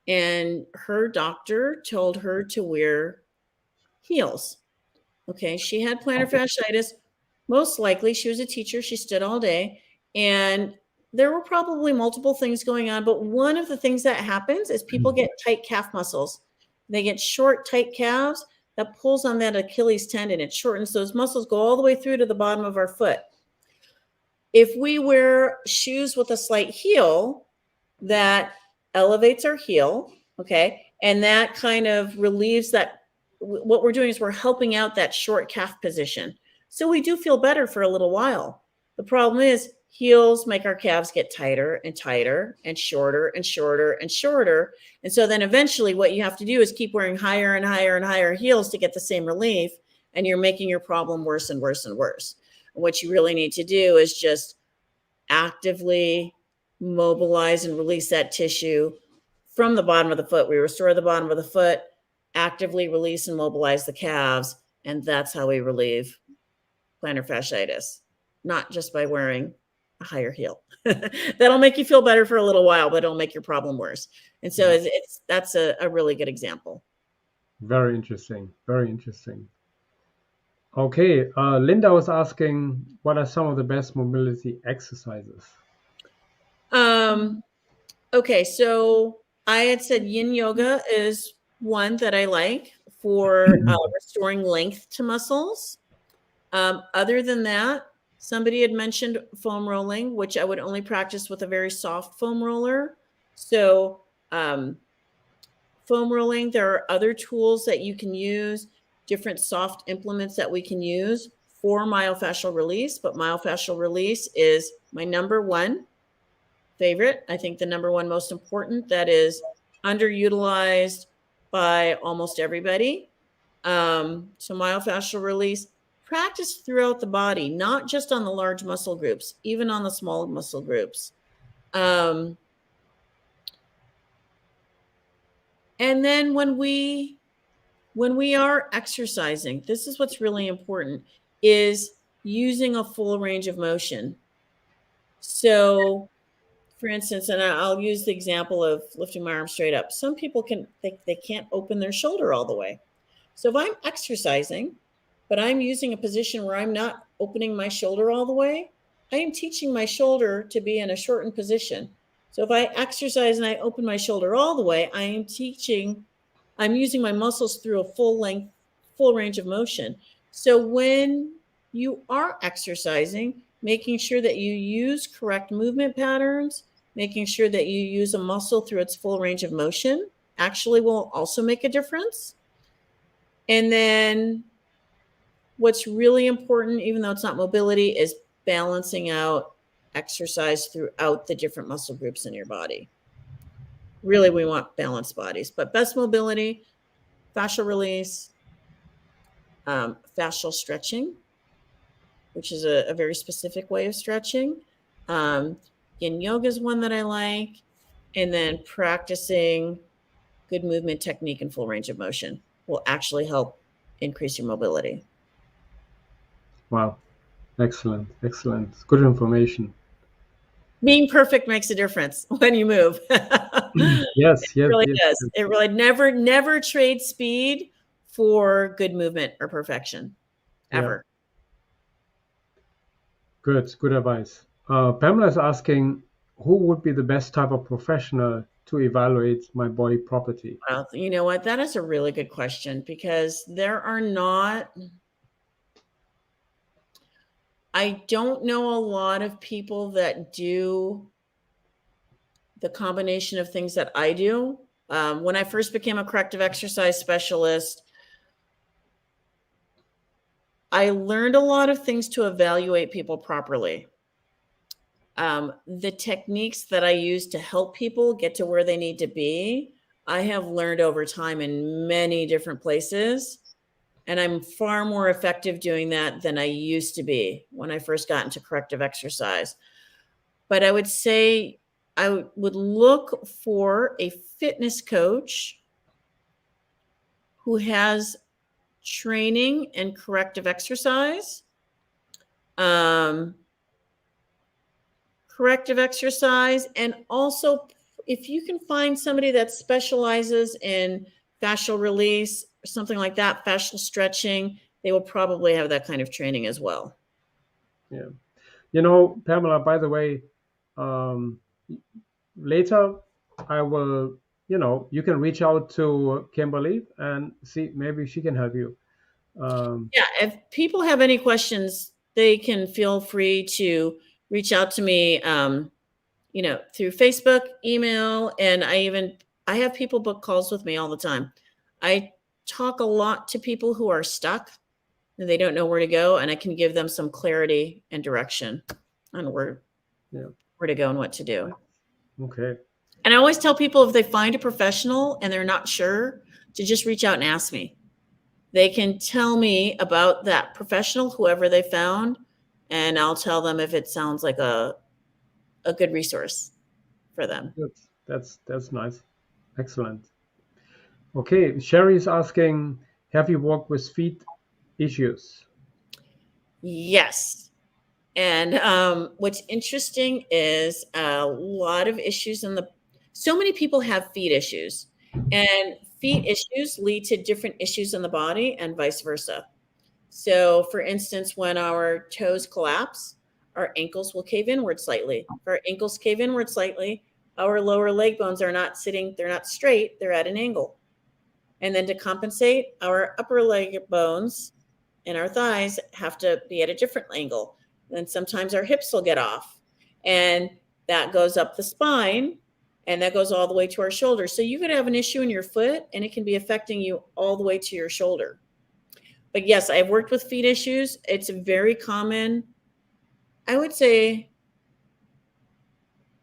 and her doctor told her to wear heels. Okay, she had plantar fasciitis. Most likely, she was a teacher. She stood all day, and there were probably multiple things going on. But one of the things that happens is people get tight calf muscles. They get short, tight calves that pulls on that Achilles tendon. It shortens those muscles, go all the way through to the bottom of our foot. If we wear shoes with a slight heel, that elevates our heel, okay, and that kind of relieves that. What we're doing is we're helping out that short calf position. So we do feel better for a little while. The problem is heels make our calves get tighter and tighter and shorter and shorter and shorter. And so then eventually what you have to do is keep wearing higher and higher and higher heels to get the same relief. And you're making your problem worse and worse and worse. And what you really need to do is just actively mobilize and release that tissue from the bottom of the foot. We restore the bottom of the foot, actively release and mobilize the calves. And that's how we relieve plantar fasciitis, not just by wearing a higher heel. That'll make you feel better for a little while, but it'll make your problem worse. And so that's a really good example. Very interesting. Very interesting. Okay, Linda was asking, what are some of the best mobility exercises? Okay, so I had said yin yoga is one that I like for restoring length to muscles. Other than that, somebody had mentioned foam rolling, which I would only practice with a very soft foam roller. So foam rolling, there are other tools that you can use, different soft implements that we can use for myofascial release, but myofascial release is my number one favorite. I think the number one most important that is underutilized by almost everybody. So myofascial release, practice throughout the body, not just on the large muscle groups, even on the small muscle groups. And then when we are exercising, this is what's really important, is using a full range of motion. So for instance, and I'll use the example of lifting my arm straight up. Some people they can't open their shoulder all the way. So if I'm exercising, but I'm using a position where I'm not opening my shoulder all the way, I am teaching my shoulder to be in a shortened position. So if I exercise and I open my shoulder all the way, I'm using my muscles through a full range of motion. So when you are exercising, making sure that you use correct movement patterns, making sure that you use a muscle through its full range of motion actually will also make a difference. And then what's really important, even though it's not mobility, is balancing out exercise throughout the different muscle groups in your body. Really, we want balanced bodies, but best mobility, fascial release, fascial stretching, which is a very specific way of stretching. Yin yoga is one that I like. And then practicing good movement technique and full range of motion will actually help increase your mobility. Wow. Excellent. Excellent. Good information. Being perfect makes a difference when you move. Yes, It yes, really yes, does. yes. It really never trade speed for good movement or perfection, Yeah. ever. Good advice. Pamela is asking, who would be the best type of professional to evaluate my body property? Well, you know what? That is a really good question because there are not, I don't know a lot of people that do the combination of things that I do. When I first became a corrective exercise specialist, I learned a lot of things to evaluate people properly. The techniques that I use to help people get to where they need to be, I have learned over time in many different places. And I'm far more effective doing that than I used to be when I first got into corrective exercise. But I would say I would look for a fitness coach who has training in corrective exercise. Corrective exercise, and also if you can find somebody that specializes in fascial release or something like that, fascial stretching, they will probably have that kind of training as well. Yeah. Pamela, by the way, um, later I will, you can reach out to Kimberly and see maybe she can help you. Yeah, if people have any questions, they can feel free to reach out to me, through Facebook, email, and I have people book calls with me all the time. I talk a lot to people who are stuck and they don't know where to go, and I can give them some clarity and direction on where to go and what to do. Okay. And I always tell people if they find a professional and they're not sure, to just reach out and ask me. They can tell me about that professional, whoever they found, and I'll tell them if it sounds like a good resource for them. Good. That's nice. Excellent. Okay, Sherry is asking, have you worked with feet issues? Yes. And what's interesting is a lot of issues so many people have feet issues, and feet issues lead to different issues in the body and vice versa. So, for instance, when our toes collapse, our ankles will cave inward slightly. If our ankles cave inward slightly, our lower leg bones are not sitting, they're not straight, they're at an angle. And then to compensate, our upper leg bones and our thighs have to be at a different angle. Then sometimes our hips will get off, and that goes up the spine, and that goes all the way to our shoulder. So you could have an issue in your foot, and it can be affecting you all the way to your shoulder. But yes, I've worked with feet issues. It's very common. I would say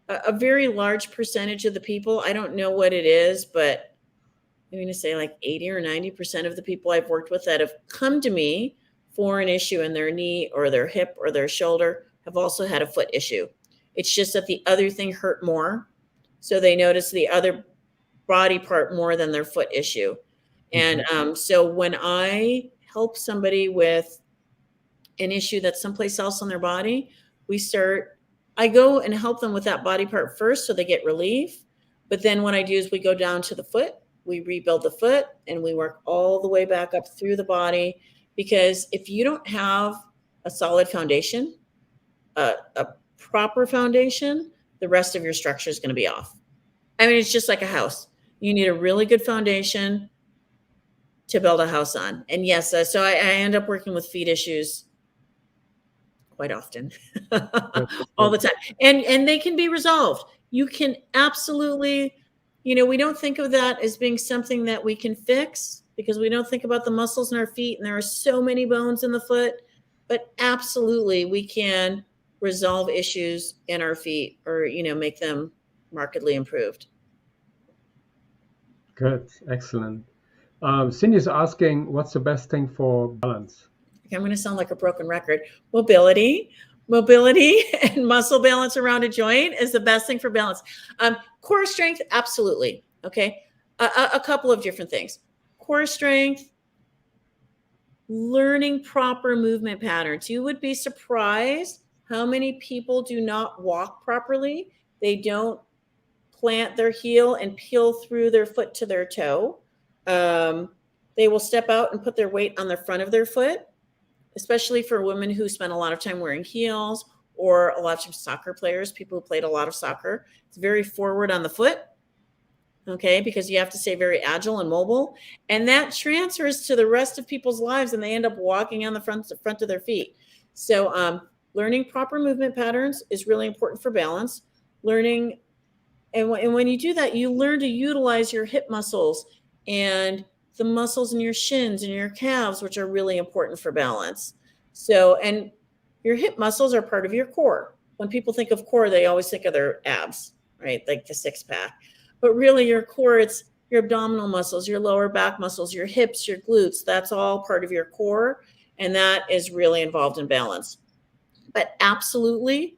a very large percentage of the people, I don't know what it is, but I'm going to say like 80 or 90% of the people I've worked with that have come to me for an issue in their knee or their hip or their shoulder have also had a foot issue. It's just that the other thing hurt more. So they notice the other body part more than their foot issue. And so when I help somebody with an issue that's someplace else on their body, I go and help them with that body part first so they get relief. But then what I do is we go down to the foot, we rebuild the foot, and we work all the way back up through the body. Because if you don't have a solid foundation, a proper foundation, the rest of your structure is going to be off. I mean, it's just like a house. You need a really good foundation to build a house on. And yes, so I end up working with feet issues quite often, Good. all the time. And they can be resolved. You can absolutely, we don't think of that as being something that we can fix because we don't think about the muscles in our feet, and there are so many bones in the foot, but absolutely we can resolve issues in our feet or, make them markedly improved. Good. Excellent. Cindy's asking, what's the best thing for balance? I'm going to sound like a broken record. Mobility and muscle balance around a joint is the best thing for balance. Core strength, absolutely. Okay. A couple of different things. Core strength, learning proper movement patterns. You would be surprised how many people do not walk properly. They don't plant their heel and peel through their foot to their toe. They will step out and put their weight on the front of their foot, especially for women who spend a lot of time wearing heels, or a lot of soccer players, people who played a lot of soccer. It's very forward on the foot, okay, because you have to stay very agile and mobile. And that transfers to the rest of people's lives, and they end up walking on the front of their feet. So learning proper movement patterns is really important for balance. Learning, and when you do that, you learn to utilize your hip muscles and the muscles in your shins and your calves, which are really important for balance. So, and your hip muscles are part of your core. When people think of core, they always think of their abs, right? Like the six pack. But really your core, it's your abdominal muscles, your lower back muscles, your hips, your glutes. That's all part of your core. And that is really involved in balance. But absolutely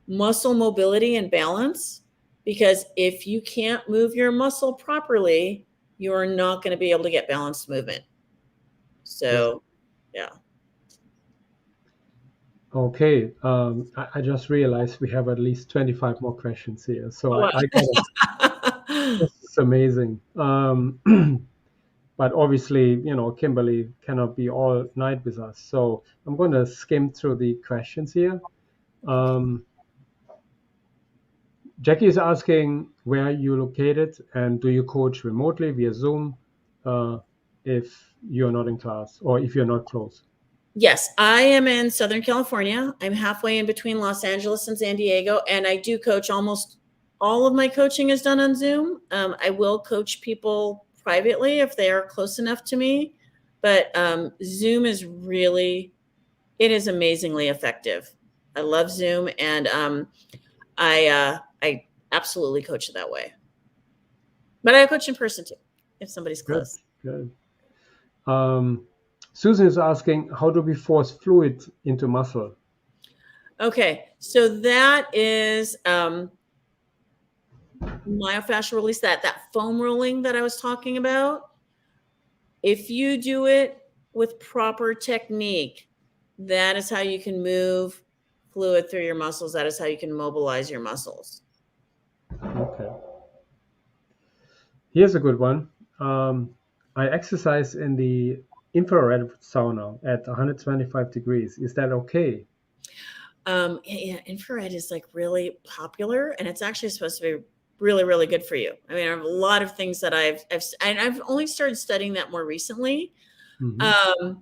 muscle mobility and balance, because if you can't move your muscle properly, you're not going to be able to get balanced movement. So, yeah. Okay. I just realized we have at least 25 more questions here. So Wow. I got it. This is amazing. But obviously, Kimberly cannot be all night with us. So I'm going to skim through the questions here. Jackie is asking where you're located and do you coach remotely via Zoom if you're not in class or if you're not close? Yes, I am in Southern California. I'm halfway in between Los Angeles and San Diego, and I do coach. Almost all of my coaching is done on Zoom. I will coach people privately if they are close enough to me, but Zoom is it is amazingly effective. I love Zoom, and I absolutely coach it that way. But I coach in person too, if somebody's close. Good. Susan is asking, how do we force fluid into muscle? Okay, so that is myofascial release, that foam rolling that I was talking about. If you do it with proper technique, that is how you can move fluid through your muscles. That is how you can mobilize your muscles. Okay. Here's a good one. I exercise in the infrared sauna at 125 degrees. Is that okay? Yeah, infrared is like really popular, and it's actually supposed to be really, really good for you. I mean, I have a lot of things that I've only started studying that more recently. Mm-hmm.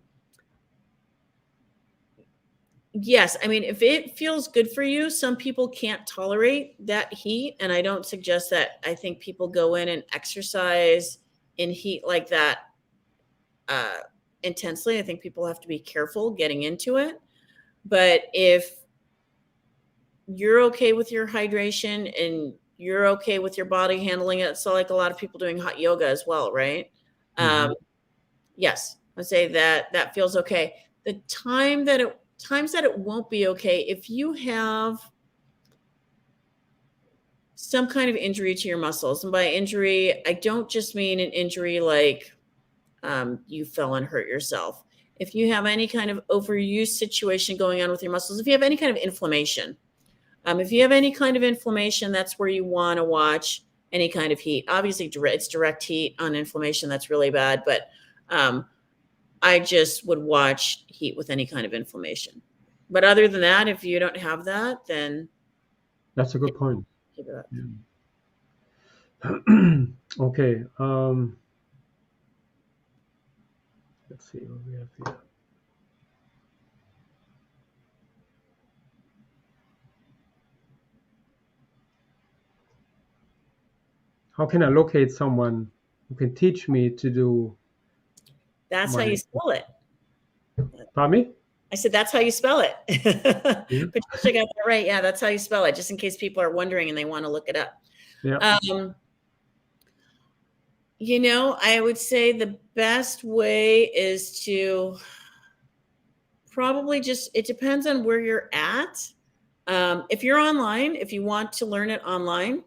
Yes, I mean, if it feels good for you, some people can't tolerate that heat, and I don't suggest that. I think people go in and exercise in heat like that intensely. I think people have to be careful getting into it. But if you're okay with your hydration and you're okay with your body handling it, so like a lot of people doing hot yoga as well, right? Mm-hmm. Yes, I'd say that feels okay. The times that it won't be okay, if you have some kind of injury to your muscles, and by injury, I don't just mean an injury like you fell and hurt yourself. If you have any kind of overuse situation going on with your muscles, if you have any kind of inflammation, that's where you want to watch any kind of heat. Obviously, it's direct heat on inflammation. That's really bad, but I just would watch heat with any kind of inflammation. But other than that, if you don't have that, then That's a good point. keep it up. Yeah. Okay. Let's see what we have here. how can I locate someone who can teach me to do That's how my, you spell it. pardon me? I said, that's how you spell it. Yeah. Patricia got that right. Yeah, that's how you spell it, just in case people are wondering and they want to look it up. Yeah. I would say the best way is to probably it depends on where you're at. If you're online, if you want to learn it online,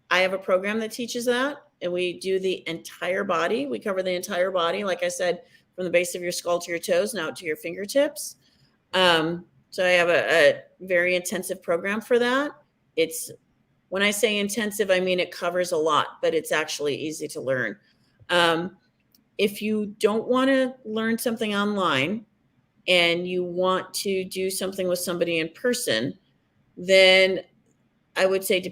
I have a program that teaches that. And we do the entire body. We cover the entire body, like I said, from the base of your skull to your toes and out to your fingertips. So I have a very intensive program for that. When I say intensive, I mean it covers a lot, but it's actually easy to learn. If you don't want to learn something online and you want to do something with somebody in person, then I would say, it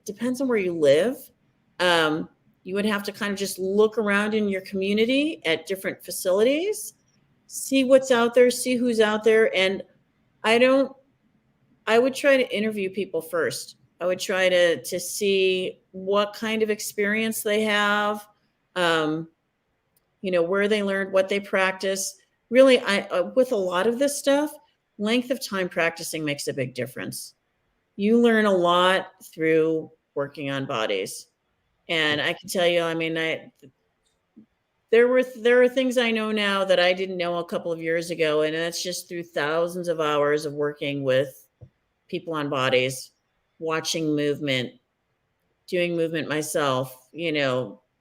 depends on where you live. You would have to kind of just look around in your community at different facilities, see what's out there, see who's out there. And I would try to interview people first. I would try to see what kind of experience they have, where they learned, what they practice. Really, with a lot of this stuff, length of time practicing makes a big difference. You learn a lot through working on bodies. And I can tell you, I mean, there are things I know now that I didn't know a couple of years ago, and that's just through thousands of hours of working with people on bodies, watching movement, doing movement myself,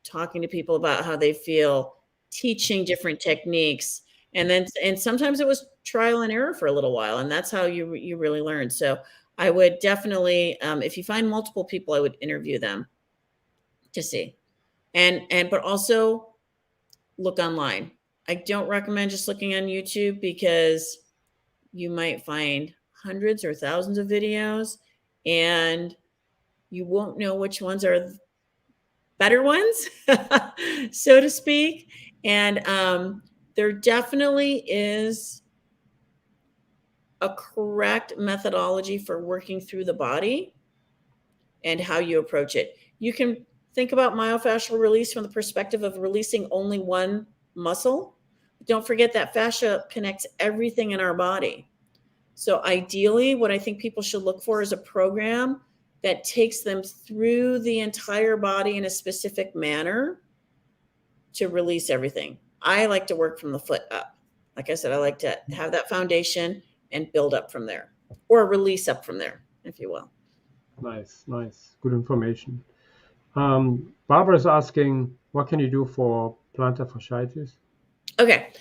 talking to people about how they feel, teaching different techniques. And sometimes it was trial and error for a little while, and that's how you really learn. So I would definitely, if you find multiple people, I would interview them to see, but also look online. I don't recommend just looking on YouTube, because you might find hundreds or thousands of videos and you won't know which ones are better ones, so to speak. And there definitely is a correct methodology for working through the body and how you approach it. You can think about myofascial release from the perspective of releasing only one muscle. Don't forget that fascia connects everything in our body. So ideally, what I think people should look for is a program that takes them through the entire body in a specific manner to release everything. I like to work from the foot up. Like I said, I like to have that foundation and build up from there, or release up from there, if you will. Nice. Good information. Barbara's asking, what can you do for plantar fasciitis? Okay.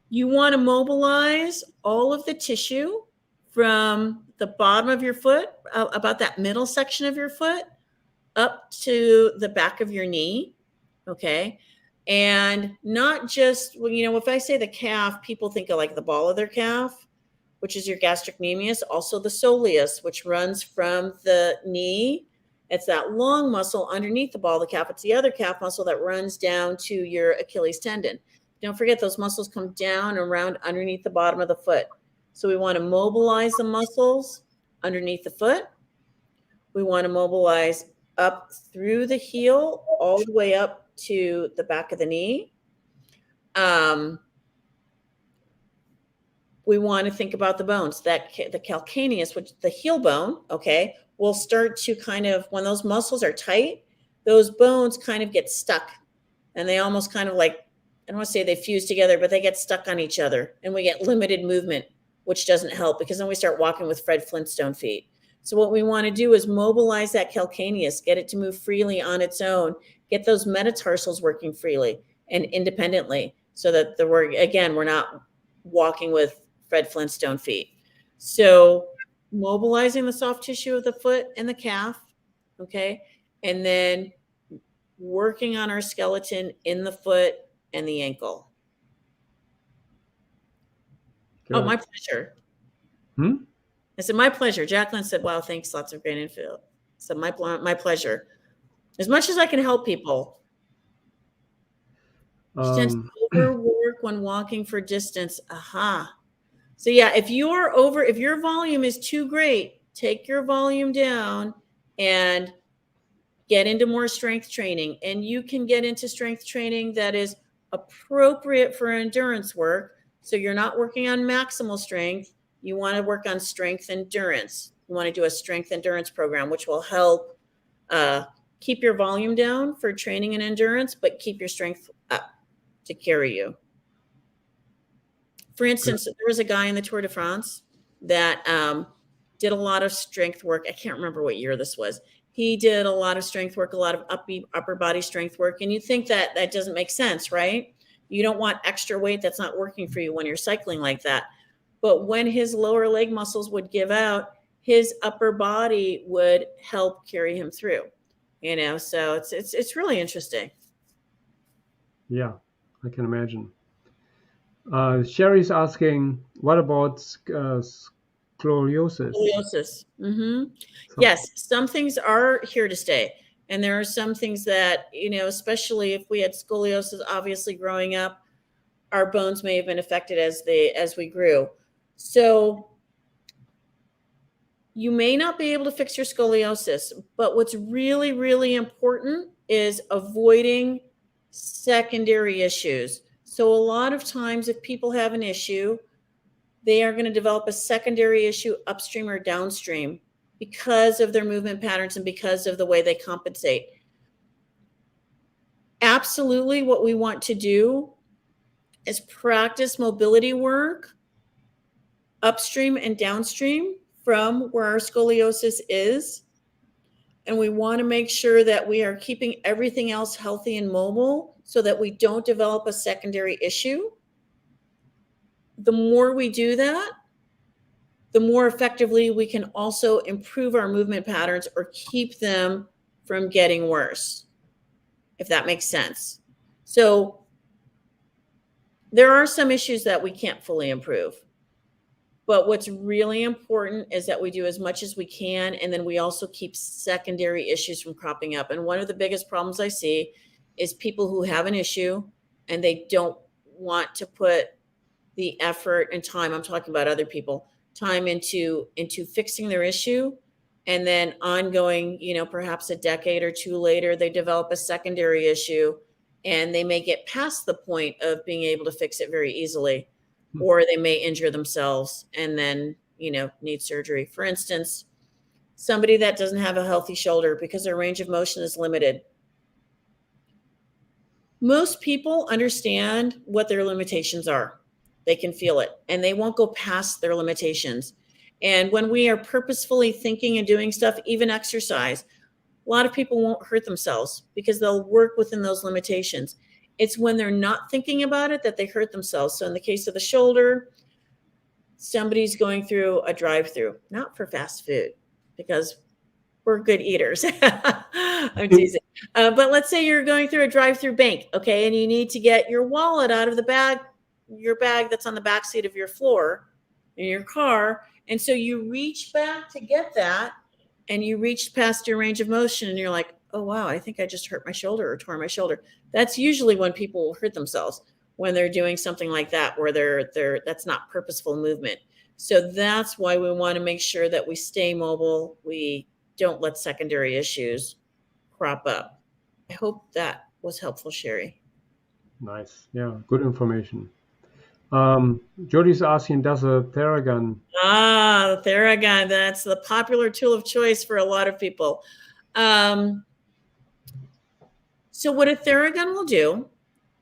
You want to mobilize all of the tissue from the bottom of your foot, about that middle section of your foot, up to the back of your knee. Okay. And not just, if I say the calf, people think of like the ball of their calf, which is your gastrocnemius, also the soleus, which runs from the knee. It's that long muscle underneath the ball of the calf. It's the other calf muscle that runs down to your Achilles tendon. Don't forget, those muscles come down around underneath the bottom of the foot. So we want to mobilize the muscles underneath the foot. We want to mobilize up through the heel, all the way up to the back of the knee. We want to think about the bones, that the calcaneus, which the heel bone, okay, will start to kind of, when those muscles are tight, those bones kind of get stuck, and they almost kind of like, I don't want to say they fuse together, but they get stuck on each other, and we get limited movement, which doesn't help, because then we start walking with Fred Flintstone feet. So what we want to do is mobilize that calcaneus, get it to move freely on its own, get those metatarsals working freely and independently, so that we're not walking with Fred Flintstone feet. So mobilizing the soft tissue of the foot and the calf, okay? And then working on our skeleton in the foot and the ankle. Good. Oh, my pleasure. I said, my pleasure. Jacqueline said, wow, thanks. Lots of great info. So my pleasure. As much as I can help people. She tends to overwork when walking for distance. Aha. So yeah, if your volume is too great, take your volume down and get into more strength training, and you can get into strength training that is appropriate for endurance work. So you're not working on maximal strength. You want to work on strength endurance. You want to do a strength endurance program, which will help keep your volume down for training and endurance, but keep your strength up to carry you. For instance, there was a guy in the Tour de France that did a lot of strength work. I can't remember what year this was. He did a lot of strength work, a lot of upper body strength work. And you think that that doesn't make sense, right? You don't want extra weight that's not working for you when you're cycling like that. But when his lower leg muscles would give out, his upper body would help carry him through. So it's really interesting. Yeah, I can imagine. Sherry's asking, what about scoliosis? Scoliosis. Mm-hmm. So, Yes, some things are here to stay. And there are some things that, especially if we had scoliosis, obviously growing up, our bones may have been affected as we grew. So you may not be able to fix your scoliosis, but what's really, really important is avoiding secondary issues. So a lot of times if people have an issue, they are going to develop a secondary issue upstream or downstream because of their movement patterns and because of the way they compensate. Absolutely, what we want to do is practice mobility work upstream and downstream from where our scoliosis is. And we want to make sure that we are keeping everything else healthy and mobile so that we don't develop a secondary issue. The more we do that, the more effectively we can also improve our movement patterns or keep them from getting worse, if that makes sense. So there are some issues that we can't fully improve. But what's really important is that we do as much as we can, and then we also keep secondary issues from cropping up. And one of the biggest problems I see is people who have an issue and they don't want to put the effort and time, I'm talking about other people, time into fixing their issue. And then ongoing, perhaps a decade or two later, they develop a secondary issue and they may get past the point of being able to fix it very easily. Or they may injure themselves and then, need surgery. For instance, somebody that doesn't have a healthy shoulder because their range of motion is limited. Most people understand what their limitations are. They can feel it and they won't go past their limitations. And when we are purposefully thinking and doing stuff, even exercise, a lot of people won't hurt themselves because they'll work within those limitations. It's when they're not thinking about it that they hurt themselves. So in the case of the shoulder, somebody's going through a drive-through, not for fast food, because we're good eaters. I'm teasing. But let's say you're going through a drive-through bank, okay, and you need to get your wallet out of the bag, your bag that's on the back seat of your floor in your car. And so you reach back to get that, and you reached past your range of motion, and you're like, oh, wow, I think I just hurt my shoulder or tore my shoulder. That's usually when people will hurt themselves, when they're doing something like that, where that's not purposeful movement. So that's why we want to make sure that we stay mobile. We don't let secondary issues crop up. I hope that was helpful, Sherry. Nice. Yeah, good information. Jody's asking, does a Theragun? The Theragun, that's the popular tool of choice for a lot of people. So what a Theragun will do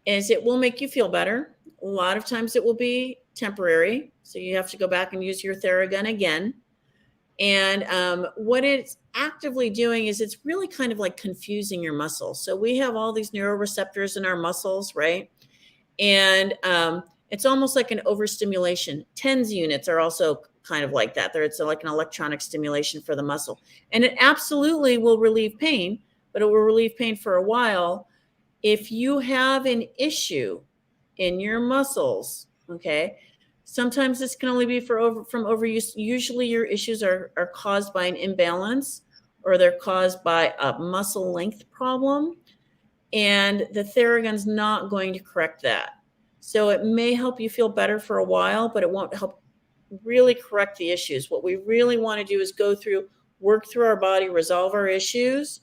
is it will make you feel better. A lot of times it will be temporary. So you have to go back and use your Theragun again. And what it's actively doing is it's really kind of like confusing your muscles. So we have all these neuroreceptors in our muscles, right? And it's almost like an overstimulation. TENS units are also kind of like that. It's like an electronic stimulation for the muscle. And it absolutely will relieve pain, but it will relieve pain for a while. If you have an issue in your muscles, okay, sometimes this can only be from overuse. Usually your issues are caused by an imbalance or they're caused by a muscle length problem. And the Theragun's not going to correct that. So it may help you feel better for a while, but it won't help really correct the issues. What we really want to do is work through our body, resolve our issues,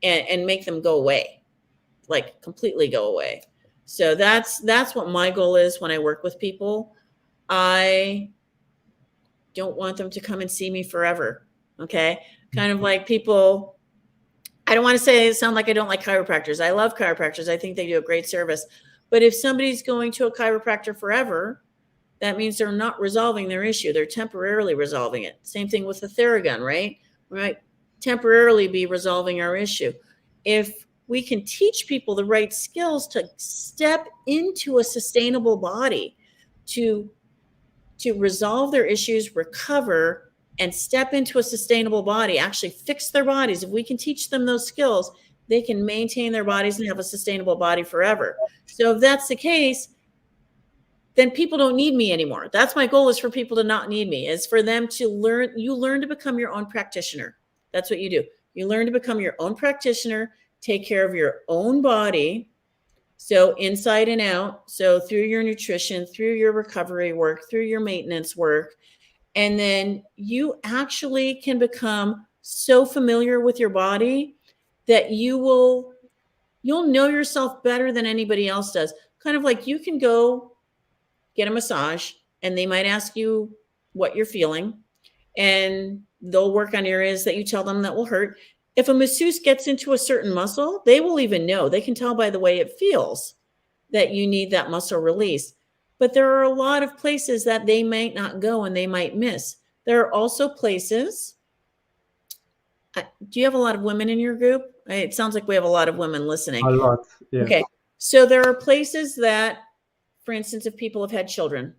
and make them go away, like completely go away. So that's what my goal is when I work with people. I don't want them to come and see me forever. Okay. Kind of like people, I don't want to sound like I don't like chiropractors. I love chiropractors. I think they do a great service. But if somebody's going to a chiropractor forever, that means they're not resolving their issue. They're temporarily resolving it. Same thing with the Theragun, right? We might temporarily be resolving our issue. If we can teach people the right skills to step into a sustainable body, to resolve their issues, recover, and step into a sustainable body, actually fix their bodies. If we can teach them those skills, they can maintain their bodies and have a sustainable body forever. So if that's the case, then people don't need me anymore. That's my goal, is for people to not need me, is for them to learn. You learn to become your own practitioner. That's what you do. You learn to become your own practitioner, take care of your own body. So inside and out. So through your nutrition, through your recovery work, through your maintenance work. And then you actually can become so familiar with your body that you'll know yourself better than anybody else does. Kind of like you can go get a massage and they might ask you what you're feeling, and they'll work on areas that you tell them that will hurt. If a masseuse gets into a certain muscle, they will even know. They can tell by the way it feels that you need that muscle release. But there are a lot of places that they might not go and they might miss. There are also places. Do you have a lot of women in your group? It sounds like we have a lot of women listening. A lot, yes. Okay. So there are places that, for instance, if people have had children,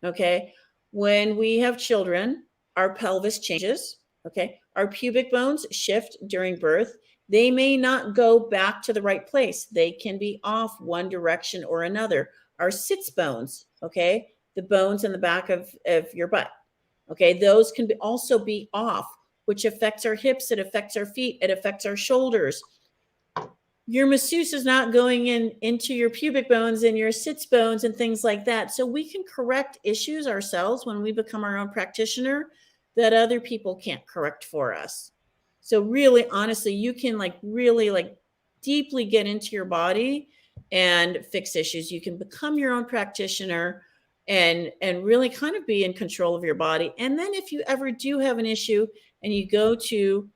okay, when we have children, our pelvis changes, okay, our pubic bones shift during birth. They may not go back to the right place. They can be off one direction or another. Our sits bones, okay, the bones in the back of your butt, okay, those can also be off, which affects our hips, it affects our feet, it affects our shoulders. Your masseuse is not going into your pubic bones and your sits bones and things like that. So we can correct issues ourselves when we become our own practitioner that other people can't correct for us. So really, honestly, you can really deeply get into your body and fix issues. You can become your own practitioner and really kind of be in control of your body. And then if you ever do have an issue and you go to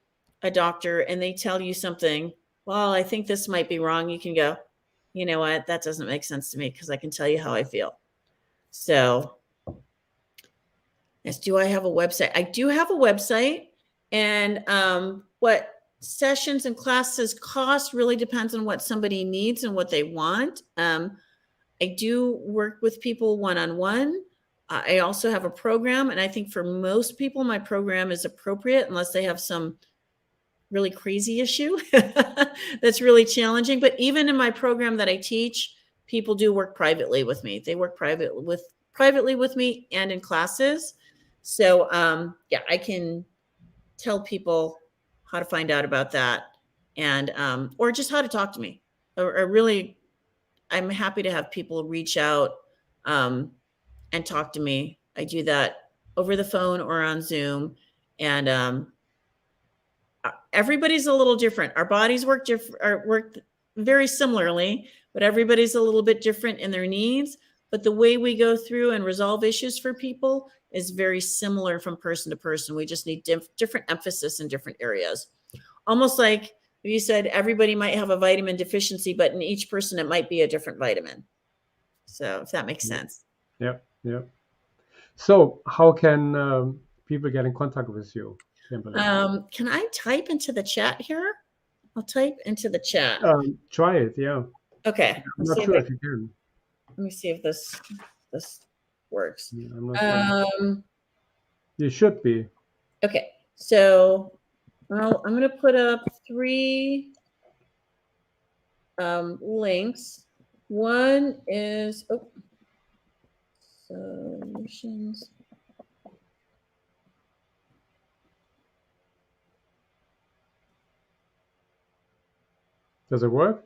a doctor and they tell you something, well, I think this might be wrong, you can go, you know what, that doesn't make sense to me because I can tell you how I feel. So, yes, do I have a website? I do have a website, and what sessions and classes cost really depends on what somebody needs and what they want. I do work with people one-on-one. I also have a program, and I think for most people, my program is appropriate unless they have some really crazy issue that's really challenging. But even in my program that I teach, people do work privately with me. They work privately with me and in classes. So yeah, I can tell people how to find out about that, and or just how to talk to me. Or really, I'm happy to have people reach out and talk to me. I do that over the phone or on Zoom, and everybody's a little different. Our bodies work very similarly, but everybody's a little bit different in their needs. But the way we go through and resolve issues for people is very similar from person to person. We just need different emphasis in different areas. Almost like you said, everybody might have a vitamin deficiency, but in each person, it might be a different vitamin. So if that makes sense. Yeah, yeah. So how can people get in contact with you, Kimberly? Can I type into the chat here? I'll type into the chat. Try it, yeah. Okay. I'm not sure if you can. Let me see if this works. Yeah, I'm not sure. You should be. Okay. So I'm going to put up 3 links. One is solutions. Does it work?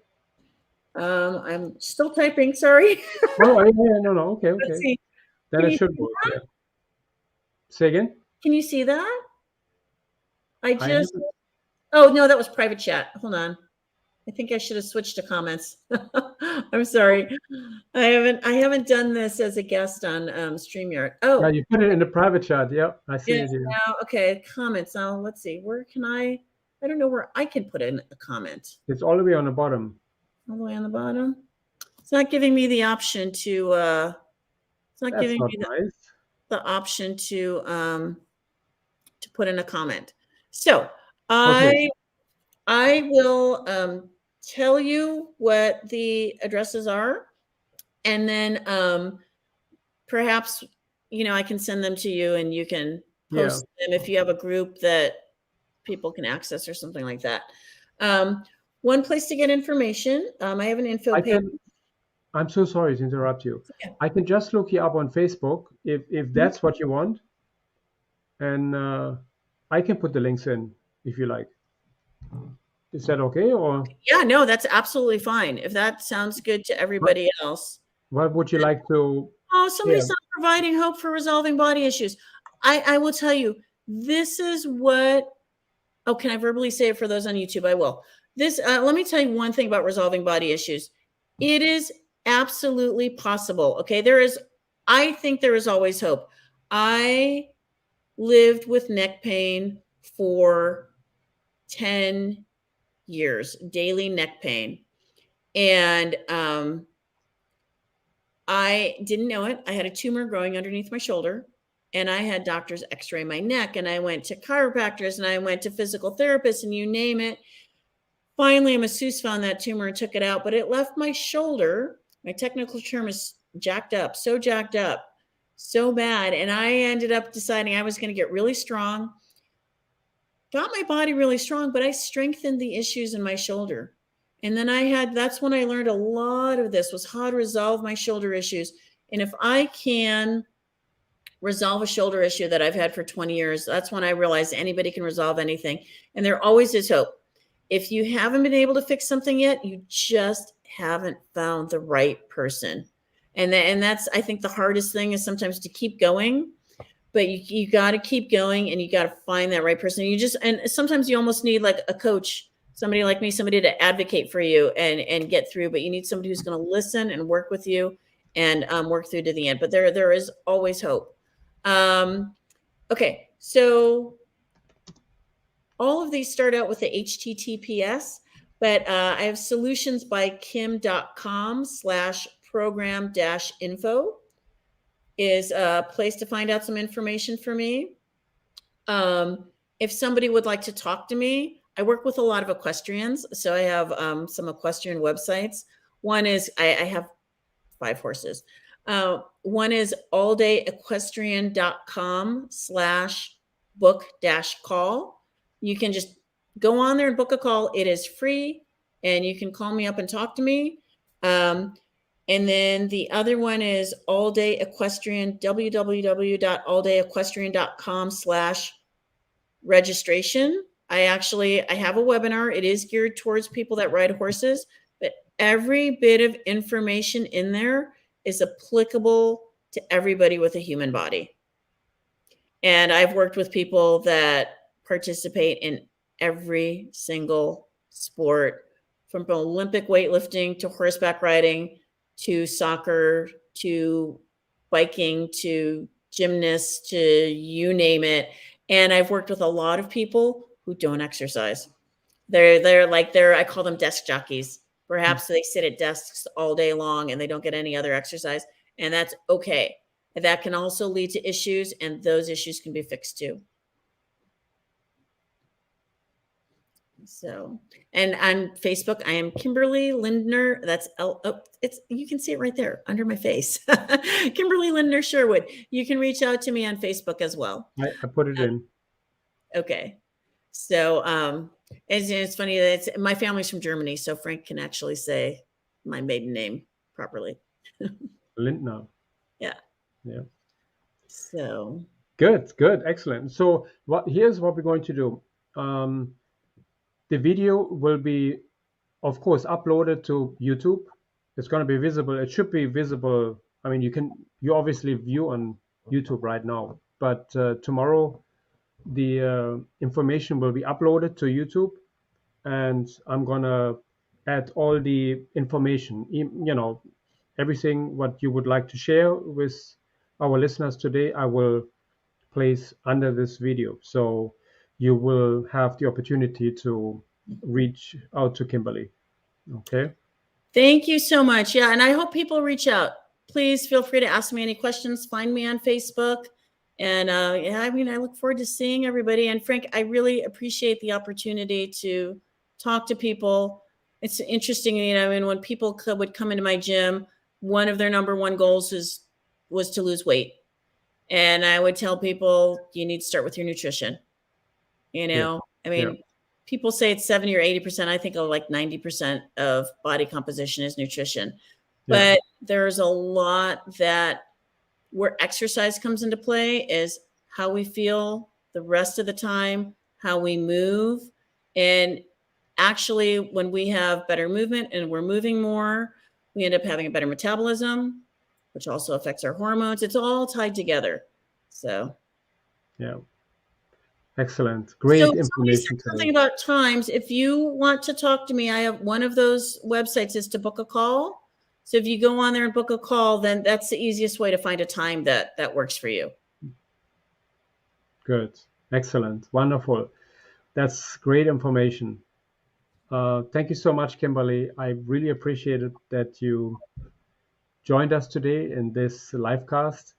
I'm still typing. Sorry. Oh, yeah, no. Okay. Let's see. Then it should work. Yeah. Say again? Can you see that? Oh, no, that was private chat. Hold on. I think I should have switched to comments. I'm sorry. I haven't done this as a guest on StreamYard. Yeah, Oh, you put it in the private chat. Yeah, I see yeah. it here. Now, okay, comments. Now, let's see. Where can I don't know where I can put in a comment. It's all the way on the bottom. All the way on the bottom. It's not giving me the option to it's not That's giving not me nice. the option to put in a comment. So Okay. I will tell you what the addresses are, and then perhaps I can send them to you, and you can Yeah. post them if you have a group that people can access or something like that. Um, one place to get information. I have an info I page. can. I'm so sorry to interrupt you. Yeah. I can just look you up on Facebook if Mhm. that's what you want, and I can put the links in if you like. Is that okay, or Yeah, no, that's absolutely fine. If that sounds good to what? everybody else. What would you like to Oh, share? somebody's not providing hope for resolving body issues. I will tell you, this is what. Oh, can I verbally say it for those on YouTube? I will. Let me tell you one thing about resolving body issues. It is absolutely possible. Okay, I think there is always hope. I lived with neck pain for 10 years, daily neck pain. And I didn't know it. I had a tumor growing underneath my shoulder, and I had doctors x-ray my neck, and I went to chiropractors, and I went to physical therapists, and you name it. Finally, a masseuse found that tumor and took it out, but it left my shoulder. My technical term is jacked up, so bad. And I ended up deciding I was going to get really strong, got my body really strong, but I strengthened the issues in my shoulder. And then that's when I learned a lot of this was how to resolve my shoulder issues. And if I can resolve a shoulder issue that I've had for 20 years, that's when I realized anybody can resolve anything. And there always is hope. If you haven't been able to fix something yet, you just haven't found the right person. And that's, I think, the hardest thing is sometimes to keep going, but you got to keep going, and you got to find that right person. And sometimes you almost need like a coach, somebody like me, somebody to advocate for you and get through, but you need somebody who's going to listen and work with you and work through to the end. But there is always hope. Okay. So all of these start out with the HTTPS, but I have solutions by kim.com/program-info is a place to find out some information for me. If somebody would like to talk to me, I work with a lot of equestrians. So I have some equestrian websites. One is, I have 5 horses. One is alldayequestrian.com/book-call. You can just go on there and book a call. It is free, and you can call me up and talk to me. And then the other one is All Day Equestrian, www.alldayequestrian.com/registration. I have a webinar. It is geared towards people that ride horses, but every bit of information in there is applicable to everybody with a human body. And I've worked with people that participate in every single sport, from Olympic weightlifting to horseback riding to soccer to biking to gymnasts to you name it. And I've worked with a lot of people who don't exercise. I call them desk jockeys. Perhaps they sit at desks all day long and they don't get any other exercise, and that's okay. That can also lead to issues, and those issues can be fixed too. So, and on Facebook, I am Kimberly Lindner. That's you can see it right there under my face. Kimberly Lindner Sherwood. You can reach out to me on Facebook as well. I put it in. Okay. So, it's funny that my family's from Germany, so Frank can actually say my maiden name properly. Lindner. Yeah. Yeah. So. Good. Excellent. So here's what we're going to do. The video will be, of course, uploaded to YouTube. It's going to be visible. It should be visible. I mean, you obviously view on YouTube right now, but tomorrow the information will be uploaded to YouTube, and I'm gonna add all the information, everything what you would like to share with our listeners today, I will place under this video. So you will have the opportunity to reach out to Kimberly. Okay. Thank you so much. Yeah, and I hope people reach out. Please feel free to ask me any questions. Find me on Facebook. And yeah, I mean, I look forward to seeing everybody. And Frank, I really appreciate the opportunity to talk to people. It's interesting, I mean, when people would come into my gym, one of their number one goals was to lose weight. And I would tell people, you need to start with your nutrition. Yeah. I mean, Yeah. people say it's 70 or 80%. I think like 90% of body composition is nutrition. Yeah. But there's a lot that where exercise comes into play is how we feel the rest of the time, how we move. And actually, when we have better movement and we're moving more, we end up having a better metabolism, which also affects our hormones. It's all tied together. So, Yeah. Excellent. so Great somebody said information something today. about times. If you want to talk to me, I have one of those websites is to book a call. So if you go on there and book a call, then that's the easiest way to find a time that works for you. Good. Excellent. Wonderful. That's great information. Thank you so much, Kimberly. I really appreciated that you joined us today in this live cast.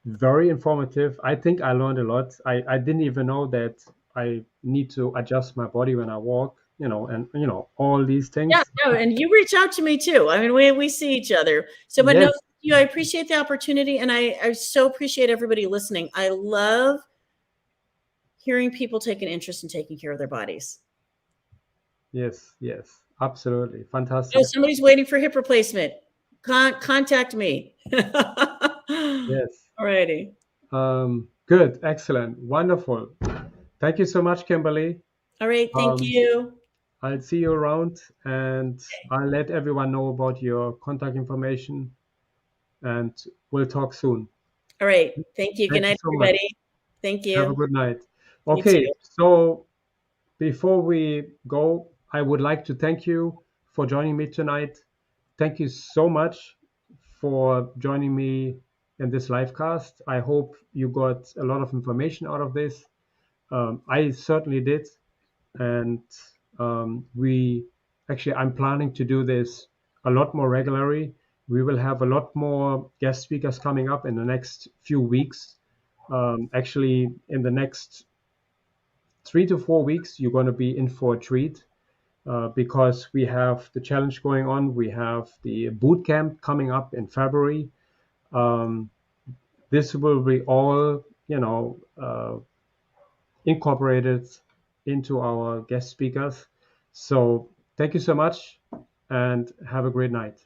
Very informative. I think I learned a lot. I didn't even know that I need to adjust my body when I walk, and all these Yeah, things. no, and you reach out to me too. I mean, we see each other. So, but no, Yes, I appreciate the opportunity, and I so appreciate everybody listening. I love hearing people take an interest in taking care of their bodies. yes, yes. Absolutely. Oh, Fantastic. somebody's waiting for hip replacement. Contact me. Yes. All righty. Good. Excellent. Wonderful. Thank you so much, Kimberly. All right. Thank Um, you. I'll see you around, and I'll let everyone know about your contact information, and we'll talk soon. All right. Thank you. Good Thank you night, so much. everybody. Thank Have a you. good night. You Okay, too. so before we go, I would like to thank you for joining me tonight. Thank you so much for joining me in this live cast. I hope you got a lot of information out of this. I certainly did. And I'm planning to do this a lot more regularly. We will have a lot more guest speakers coming up in the next few weeks. Actually, in the next 3 to 4 weeks, you're going to be in for a treat because we have the challenge going on. We have the boot camp coming up in February. Um, this will be all, incorporated into our guest speakers. So thank you so much and have a great night.